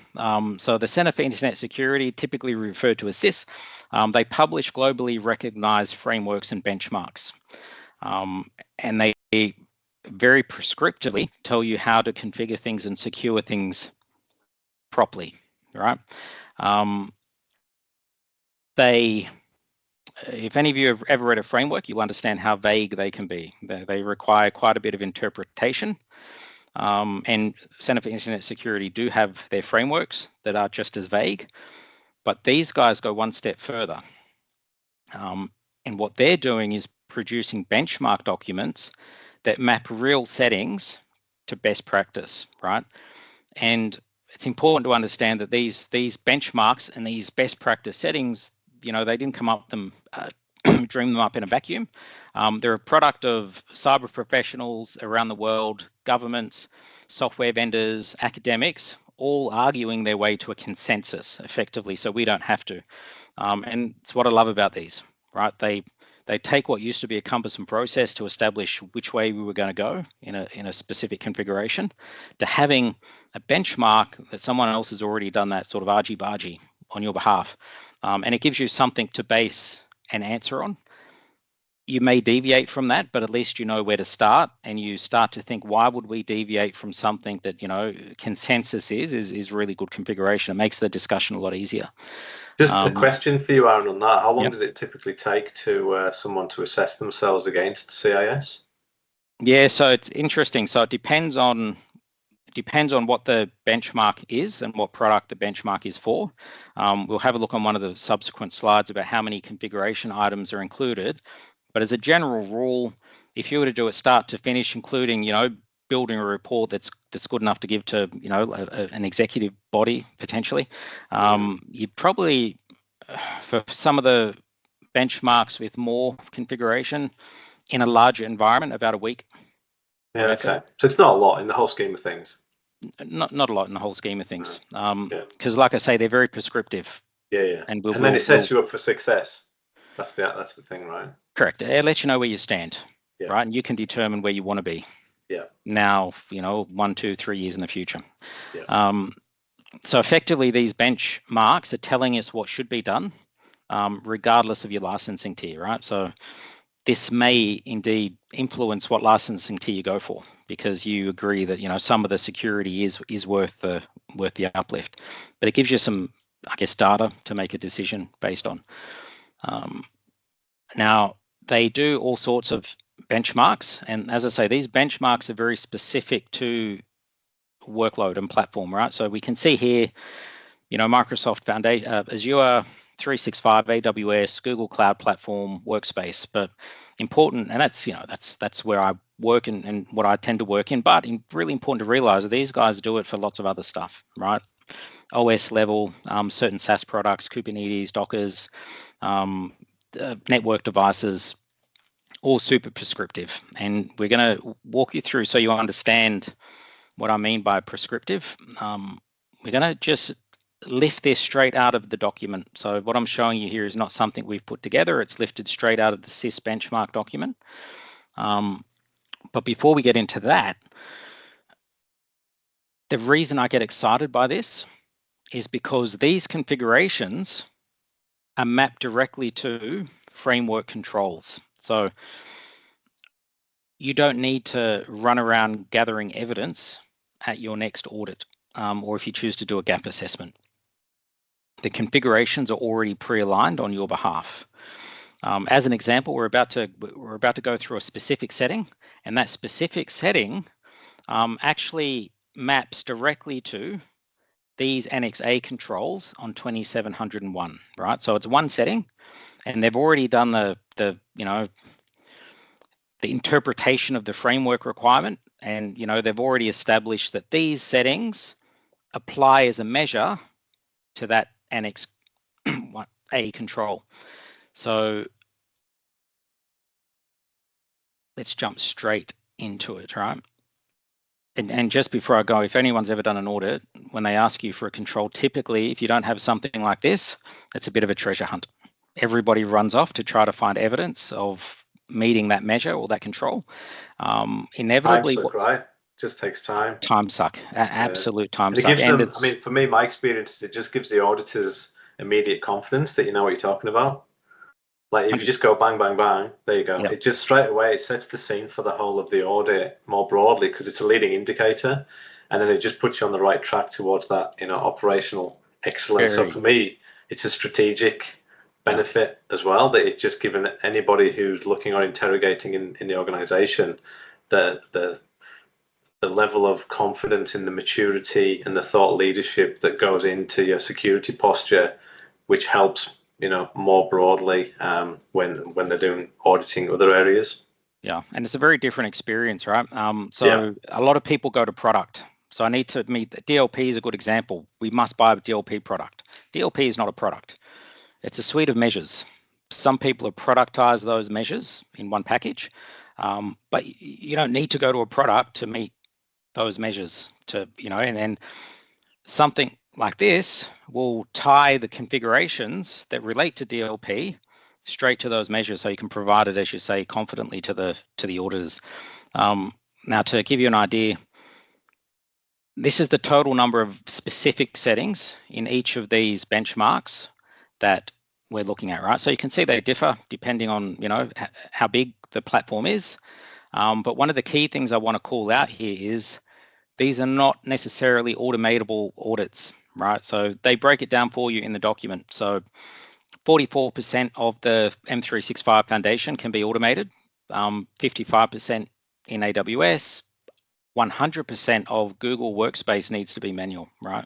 so the Center for Internet Security, typically referred to as CIS, they publish globally recognized frameworks and benchmarks. And they very prescriptively tell you how to configure things and secure things properly, right? If any of you have ever read a framework, you'll understand how vague they can be. They require quite a bit of interpretation. And Center for Internet Security do have their frameworks that are just as vague, but these guys go one step further. And what they're doing is producing benchmark documents that map real settings to best practice, right? And it's important to understand that these benchmarks and these best practice settings, they didn't come up them, dream them up in a vacuum. They're a product of cyber professionals around the world, governments, software vendors, academics, all arguing their way to a consensus effectively, so we don't have to. And it's what I love about these, right? They take what used to be a cumbersome process to establish which way we were going to go in a specific configuration, to having a benchmark that someone else has already done that sort of argy-bargy on your behalf. And it gives you something to base an answer on. You may deviate from that, but at least you know where to start, and you start to think, why would we deviate from something that, consensus is really good configuration? It makes the discussion a lot easier. Just a question for you, Aaron, on that. How long Yep. does it typically take to someone to assess themselves against CIS? Yeah, so it's interesting. So it depends on what the benchmark is and what product the benchmark is for. We'll have a look on one of the subsequent slides about how many configuration items are included. But as a general rule, if you were to do it start to finish, including, building a report that's good enough to give to, an executive body potentially, you probably, for some of the benchmarks with more configuration, in a larger environment, about a week. Yeah, okay. So it's not a lot in the whole scheme of things. Not a lot in the whole scheme of things. Yeah. Because like I say, they're very prescriptive. Yeah, yeah. And then it sets you up for success. That's the thing, right? Correct. It lets you know where you stand, Yeah. right? And you can determine where you want to be. Yeah. Now, 1, 2, 3 years in the future. Yeah. So effectively, these benchmarks are telling us what should be done, regardless of your licensing tier, right? So this may indeed influence what licensing tier you go for, because you agree that some of the security is worth the uplift, but it gives you some, I guess, data to make a decision based on. Now they do all sorts of benchmarks, and as I say, these benchmarks are very specific to workload and platform, right? So we can see here, Microsoft Foundation, Azure 365, AWS, Google Cloud Platform, Workspace, but important, and that's where I work and what I tend to work in, but really important to realize that these guys do it for lots of other stuff, right? OS level, certain SaaS products, Kubernetes, Dockers, network devices, all super prescriptive. And we're going to walk you through so you understand what I mean by prescriptive. We're going to just lift this straight out of the document. So what I'm showing you here is not something we've put together. It's lifted straight out of the CIS benchmark document. But before we get into that, the reason I get excited by this is because these configurations are mapped directly to framework controls. So you don't need to run around gathering evidence at your next audit, or if you choose to do a gap assessment. The configurations are already pre-aligned on your behalf. As an example, we're about to go through a specific setting, and that specific setting actually maps directly to these Annex A controls on 2701, right? So it's one setting, and they've already done the interpretation of the framework requirement, and they've already established that these settings apply as a measure to that Annex A control. So let's jump straight into it, right? And just before I go, if anyone's ever done an audit, when they ask you for a control, typically, if you don't have something like this, it's a bit of a treasure hunt. Everybody runs off to try to find evidence of meeting that measure or that control. Inevitably, time suck, right? Just takes time. Time suck, absolute time and it suck. Gives them, for me, my experience, it just gives the auditors immediate confidence that you know what you're talking about. Like if you just go bang, bang, bang, there you go. Yep. It just straight away, it sets the scene for the whole of the audit more broadly, because it's a leading indicator, and then it just puts you on the right track towards that, operational excellence. So for me, it's a strategic benefit as well, that it's just given anybody who's looking or interrogating in the organization the level of confidence in the maturity and the thought leadership that goes into your security posture, which helps more broadly when they're doing auditing other areas. Yeah, and it's a very different experience, right? A lot of people go to product. So I need to meet DLP is a good example. We must buy a DLP product. DLP is not a product. It's a suite of measures. Some people have productized those measures in one package, but you don't need to go to a product to meet those measures and something like this will tie the configurations that relate to DLP straight to those measures, so you can provide it, as you say, confidently to the auditors. Now, to give you an idea, this is the total number of specific settings in each of these benchmarks that we're looking at, right? So you can see they differ depending on how big the platform is. But one of the key things I want to call out here is these are not necessarily automatable audits, right? So they break it down for you in the document. So 44% of the M365 Foundation can be automated, 55% in AWS, 100% of Google Workspace needs to be manual, right?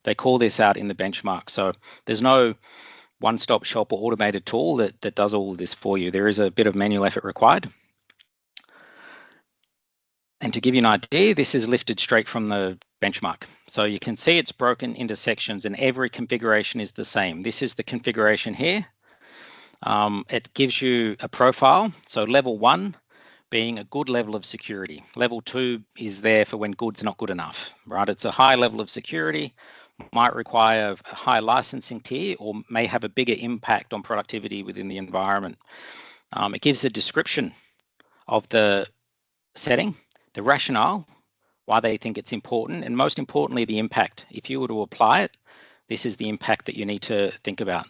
They call this out in the benchmark. So there's no one-stop shop or automated tool that does all of this for you. There is a bit of manual effort required. And to give you an idea, this is lifted straight from the benchmark. So you can see it's broken into sections and every configuration is the same. This is the configuration here. It gives you a profile. So level 1 being a good level of security. Level 2 is there for when good's not good enough, right? It's a high level of security, might require a high licensing tier, or may have a bigger impact on productivity within the environment. It gives a description of the setting, the rationale, why they think it's important, and most importantly, the impact. If you were to apply it, this is the impact that you need to think about.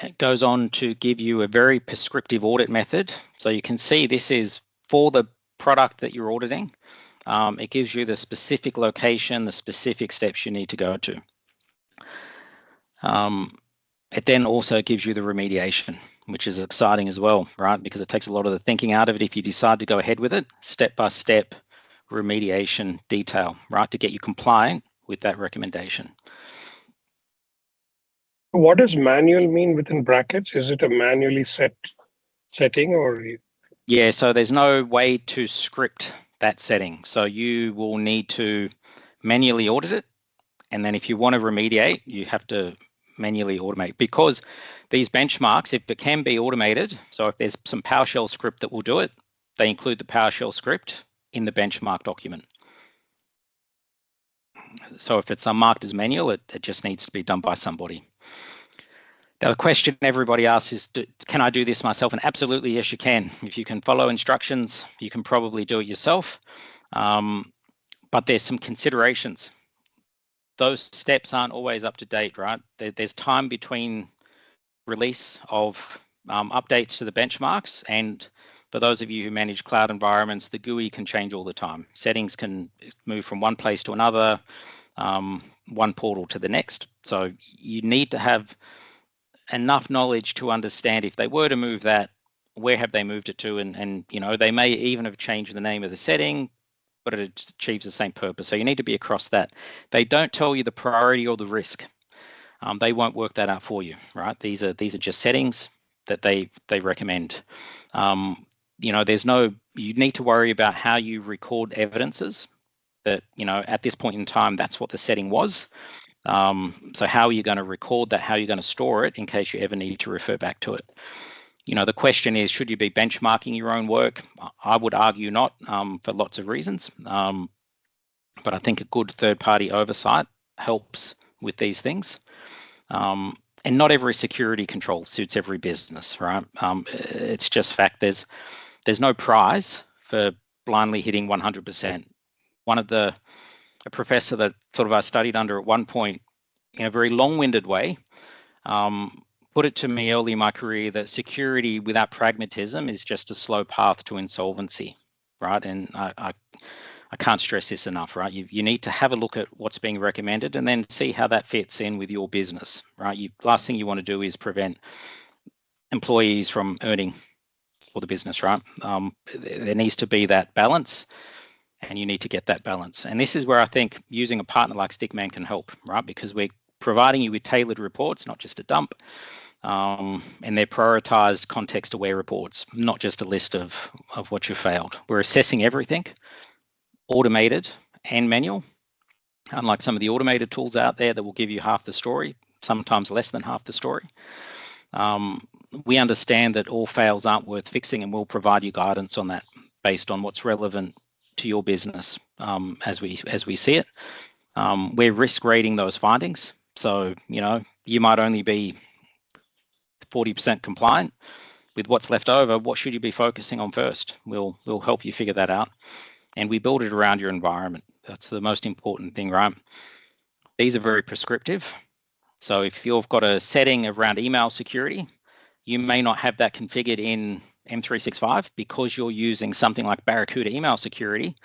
It goes on to give you a very prescriptive audit method. So you can see this is for the product that you're auditing. It gives you the specific location, the specific steps you need to go to. It then also gives you the remediation, which is exciting as well, right? Because it takes a lot of the thinking out of it. If you decide to go ahead with it, step-by-step remediation detail, right, to get you compliant with that recommendation. What does manual mean within brackets? Is it a manually set setting or? Yeah, so there's no way to script that setting. So you will need to manually audit it. And then if you want to remediate, you have to manually automate, because these benchmarks, if it can be automated, so if there's some PowerShell script that will do it, they include the PowerShell script in the benchmark document. So if it's unmarked as manual, it just needs to be done by somebody. Now, the question everybody asks is, can I do this myself? And absolutely, yes, you can. If you can follow instructions, you can probably do it yourself. But there's some considerations. Those steps aren't always up to date, right? There's time between release of updates to the benchmarks, and for those of you who manage cloud environments, the GUI can change all the time. Settings can move from one place to another, one portal to the next. So you need to have enough knowledge to understand if they were to move that, where have they moved it to? And you know, they may even have changed the name of the setting, but it achieves the same purpose. So you need to be across that. They don't tell you the priority or the risk. They won't work that out for you, right? These are just settings that they recommend. You know, you need to worry about how you record evidences that, you know, at this point in time, that's what the setting was. So how are you going to record that? How are you going to store it in case you ever need to refer back to it? You know, the question is, should you be benchmarking your own work? I would argue not, for lots of reasons. But I think a good third-party oversight helps with these things. And not every security control suits every business, right? It's just fact. There's no prize for blindly hitting 100%. A professor that sort of I studied under at one point, in a very long-winded way, put it to me early in my career that security without pragmatism is just a slow path to insolvency, right? And I can't stress this enough, right? You need to have a look at what's being recommended and then see how that fits in with your business, right? Last thing you want to do is prevent employees from earning for the business, right? There needs to be that balance, and you need to get that balance. And this is where I think using a partner like Stickman can help, right? Because we're providing you with tailored reports, not just a dump, and they're prioritized context-aware reports, not just a list of what you failed. We're assessing everything, automated and manual, unlike some of the automated tools out there that will give you half the story, sometimes less than half the story. We understand that all fails aren't worth fixing, and we'll provide you guidance on that based on what's relevant to your business as we see it. We're risk rating those findings. So, you know, you might only be 40% compliant. With what's left over, what should you be focusing on first? We'll help you figure that out. And we build it around your environment. That's the most important thing, right? These are very prescriptive. So if you've got a setting around email security, you may not have that configured in M365 because you're using something like Barracuda email security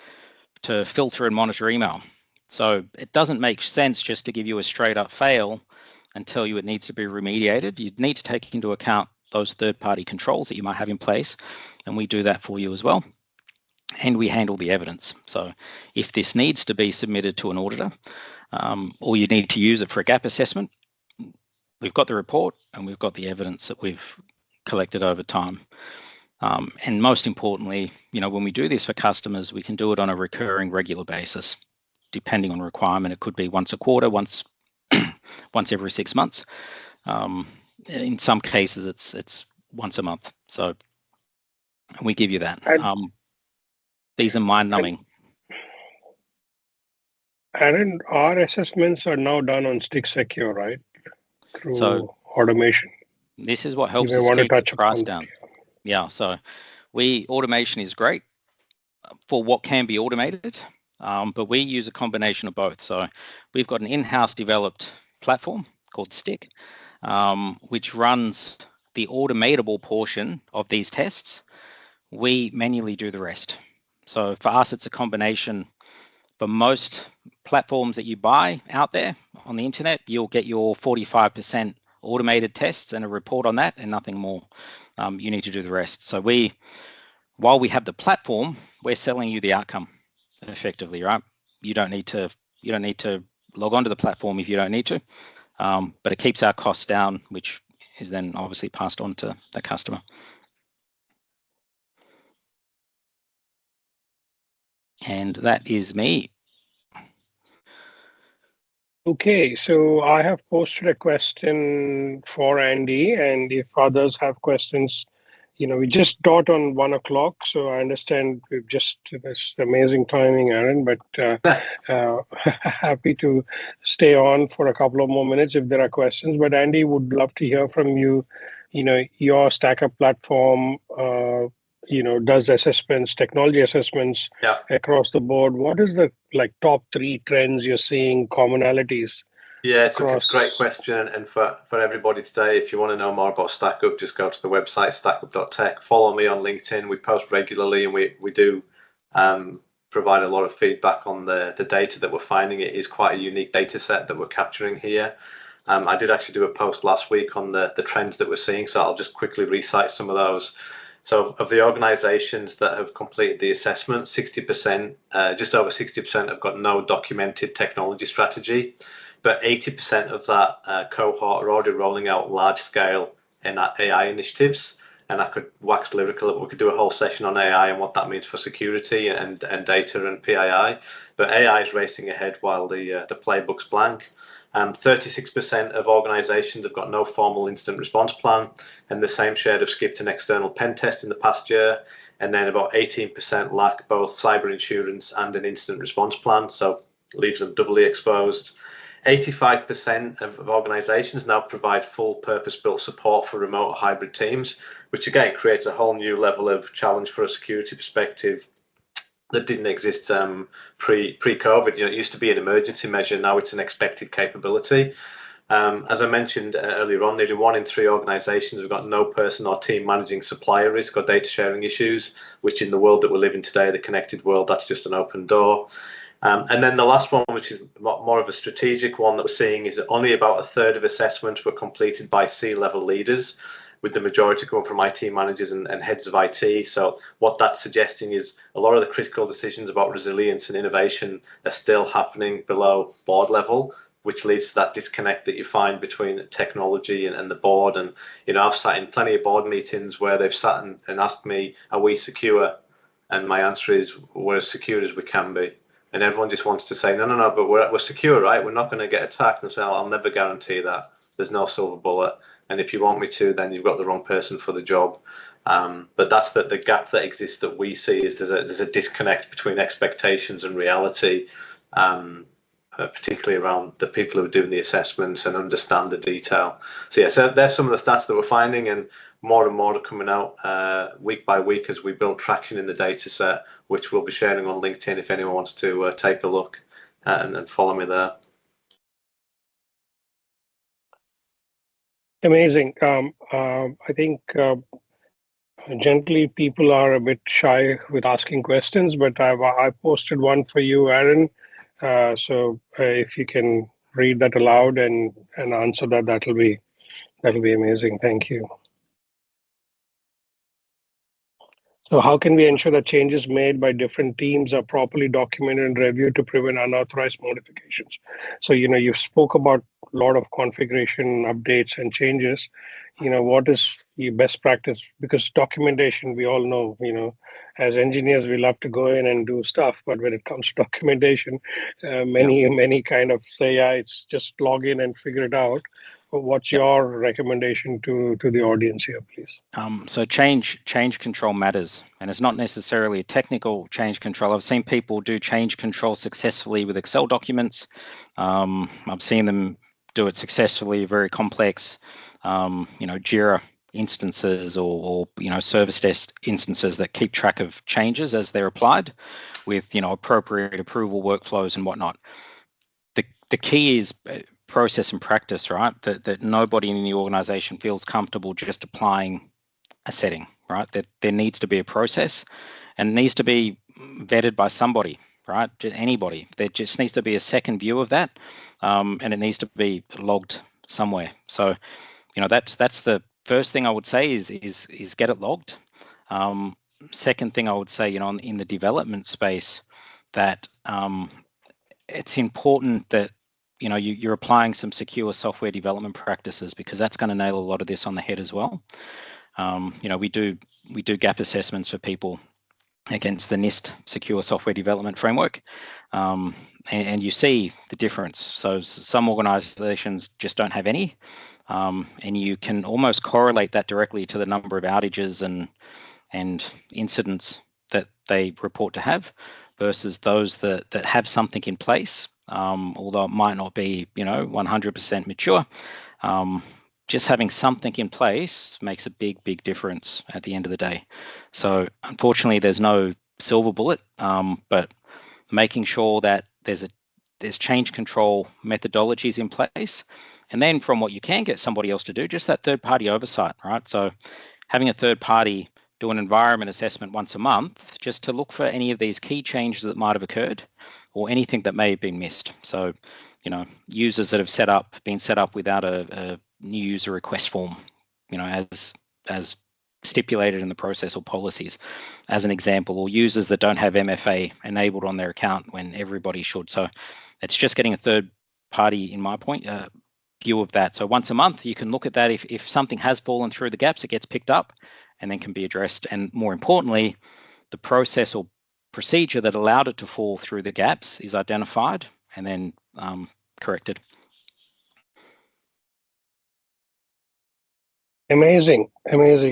to filter and monitor email. So it doesn't make sense just to give you a straight up fail and tell you it needs to be remediated. You'd need to take into account those third-party controls that you might have in place, and we do that for you as well. And we handle the evidence. So if this needs to be submitted to an auditor, or you need to use it for a gap assessment, we've got the report and we've got the evidence that we've collected over time. And most importantly, you know, when we do this for customers, we can do it on a recurring, regular basis, depending on requirement. It could be once a quarter, once every 6 months. In some cases, it's once a month. So We give you that. And- These are mind-numbing. Aaron, our assessments are now done on Stick Secure, right? Through automation. This is what You helps may us want to keep the touch price upon down. Yeah, so automation is great for what can be automated, but we use a combination of both. So we've got an in-house developed platform called Stick, which runs the automatable portion of these tests. We manually do the rest. So for us, it's a combination. For most platforms that you buy out there on the internet, you'll get your 45% automated tests and a report on that and nothing more. You need to do the rest. So while we have the platform, we're selling you the outcome effectively, right? You don't need to log onto the platform if you don't need to, but it keeps our costs down, which is then obviously passed on to the customer. And that is me. Okay, so I have posted a question for Andy, and if others have questions, we just dot on 1 o'clock. So I understand we've just this amazing timing, Aaron, but happy to stay on for a couple of more minutes if there are questions. But Andy, would love to hear from you. Your Stackup platform, does assessments, technology assessments across the board. What is the top 3 trends you're seeing, commonalities? Yeah, it's a great question. And for everybody today, if you want to know more about Stackup, just go to the website, stackup.tech. Follow me on LinkedIn. We post regularly, and we do provide a lot of feedback on the data that we're finding. It is quite a unique data set that we're capturing here. I did actually do a post last week on the trends that we're seeing, so I'll just quickly recite some of those. So of the organizations that have completed the assessment, 60%, just over 60% have got no documented technology strategy, but 80% of that cohort are already rolling out large-scale AI initiatives. And I could wax lyrical. We could do a whole session on AI and what that means for security and data and PII. But AI is racing ahead while the playbook's blank. 36% of organizations have got no formal incident response plan, and the same shade have skipped an external pen test in the past year. And then about 18% lack both cyber insurance and an incident response plan, so leaves them doubly exposed. 85% of organizations now provide full purpose-built support for remote or hybrid teams, which again creates a whole new level of challenge for a security perspective that didn't exist pre-COVID. It used to be an emergency measure. Now it's an expected capability. As I mentioned earlier on, nearly 1 in 3 organizations have got no person or team managing supplier risk or data sharing issues, which in the world that we're living today, the connected world, that's just an open door. And then the last one, which is more of a strategic one that we're seeing, is that only about 1/3 of assessments were completed by C-level leaders, with the majority coming from IT managers and heads of IT. So what that's suggesting is a lot of the critical decisions about resilience and innovation are still happening below board level, which leads to that disconnect that you find between technology and the board. And I've sat in plenty of board meetings where they've sat and asked me, "Are we secure?" And my answer is, "We're as secure as we can be." And everyone just wants to say, no, but we're secure, right? We're not going to get attacked. And say, I'll never guarantee that. There's no silver bullet. And if you want me to, then you've got the wrong person for the job. But that's the gap that exists that we see, is there's a disconnect between expectations and reality, particularly around the people who are doing the assessments and understand the detail. So there's some of the stats that we're finding, and more are coming out week by week as we build traction in the data set, which we'll be sharing on LinkedIn if anyone wants to take a look and follow me there. Amazing. I think gently people are a bit shy with asking questions, but I posted one for you, Aaron. So if you can read that aloud and answer that, that'll be amazing. Thank you. So how can we ensure that changes made by different teams are properly documented and reviewed to prevent unauthorized modifications? So, you spoke about a lot of configuration updates and changes. What is best practice, because documentation, we all know, as engineers, we love to go in and do stuff, but when it comes to documentation, many kind of say, yeah, it's just log in and figure it out. What's your recommendation to the audience here, please? So change control matters, and it's not necessarily a technical change control. I've seen people do change control successfully with Excel documents. I've seen them do it successfully, very complex, Jira instances or service desk instances that keep track of changes as they're applied with appropriate approval workflows and whatnot. The key is process and practice, right? That nobody in the organization feels comfortable just applying a setting, right? That there needs to be a process, and it needs to be vetted by somebody, right? Anybody. There just needs to be a second view of that, and it needs to be logged somewhere. So, that's the first thing I would say is get it logged. Second thing I would say, in the development space, that it's important that you're applying some secure software development practices, because that's going to nail a lot of this on the head as well. We do gap assessments for people against the NIST secure software development framework, and you see the difference. So some organizations just don't have any, and you can almost correlate that directly to the number of outages and incidents that they report to have, versus those that have something in place, although it might not be 100% mature. Just having something in place makes a big difference at the end of the day. So unfortunately, there's no silver bullet, but making sure that there's change control methodologies in place, and then from what you can get somebody else to do, just that third-party oversight, right? So having a third party do an environment assessment once a month, just to look for any of these key changes that might have occurred, or anything that may have been missed. So, users that have been set up without a new user request form, as stipulated in the process or policies, as an example, or users that don't have MFA enabled on their account when everybody should. So it's just getting a third party, in my point, view of that. So once a month, you can look at that. If something has fallen through the gaps, it gets picked up and then can be addressed. And more importantly, the process or procedure that allowed it to fall through the gaps is identified and then corrected. Amazing.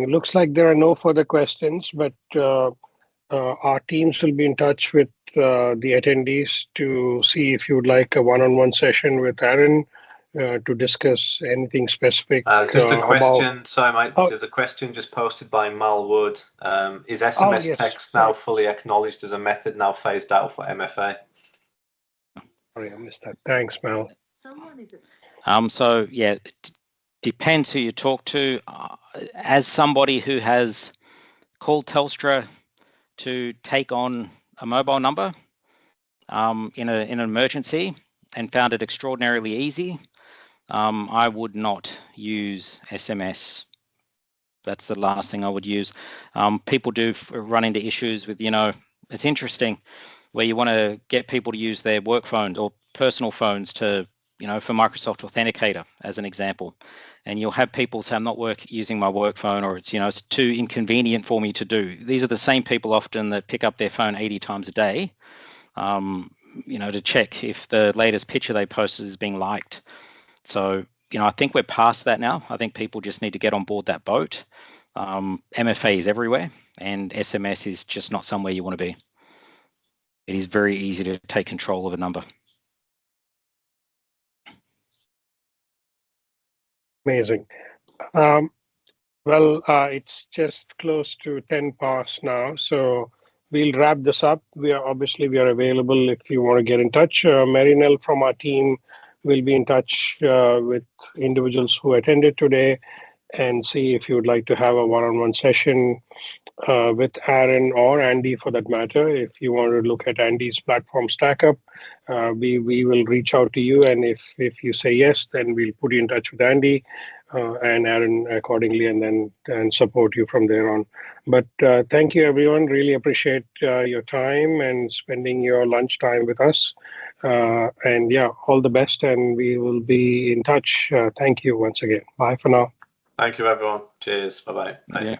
Looks like there are no further questions, but our teams will be in touch with the attendees to see if you would like a one-on-one session with Aaron to discuss anything specific. Just a question. Sorry, Mike. There's a question just posted by Mal Wood. Is SMS text now fully acknowledged as a method, now phased out for MFA? Sorry, I missed that. Thanks, Mal. So yeah, it depends who you talk to. As somebody who has called Telstra to take on a mobile number in an emergency and found it extraordinarily easy, I would not use SMS. That's the last thing I would use. People do run into issues with, it's interesting where you want to get people to use their work phones or personal phones to, for Microsoft Authenticator, as an example. And you'll have people say, I'm not using my work phone, or it's, it's too inconvenient for me to do. These are the same people often that pick up their phone 80 times a day, to check if the latest picture they posted is being liked. So, I think we're past that now. I think people just need to get on board that boat. MFA is everywhere, and SMS is just not somewhere you want to be. It is very easy to take control of a number. Amazing. Well, it's just close to 10 past now, so we'll wrap this up. We are available if you want to get in touch. Marinelle from our team will be in touch with individuals who attended today and see if you would like to have a one-on-one session with Aaron or Andy, for that matter. If you want to look at Andy's platform, Stackup, we will reach out to you, and if you say yes, then we'll put you in touch with Andy and Aaron accordingly, and support you from there on. But thank you, everyone. Really appreciate your time and spending your lunch time with us. And yeah, all the best, and we will be in touch. Thank you once again. Bye for now. Thank you, everyone. Cheers. Bye-bye. Bye. Yeah.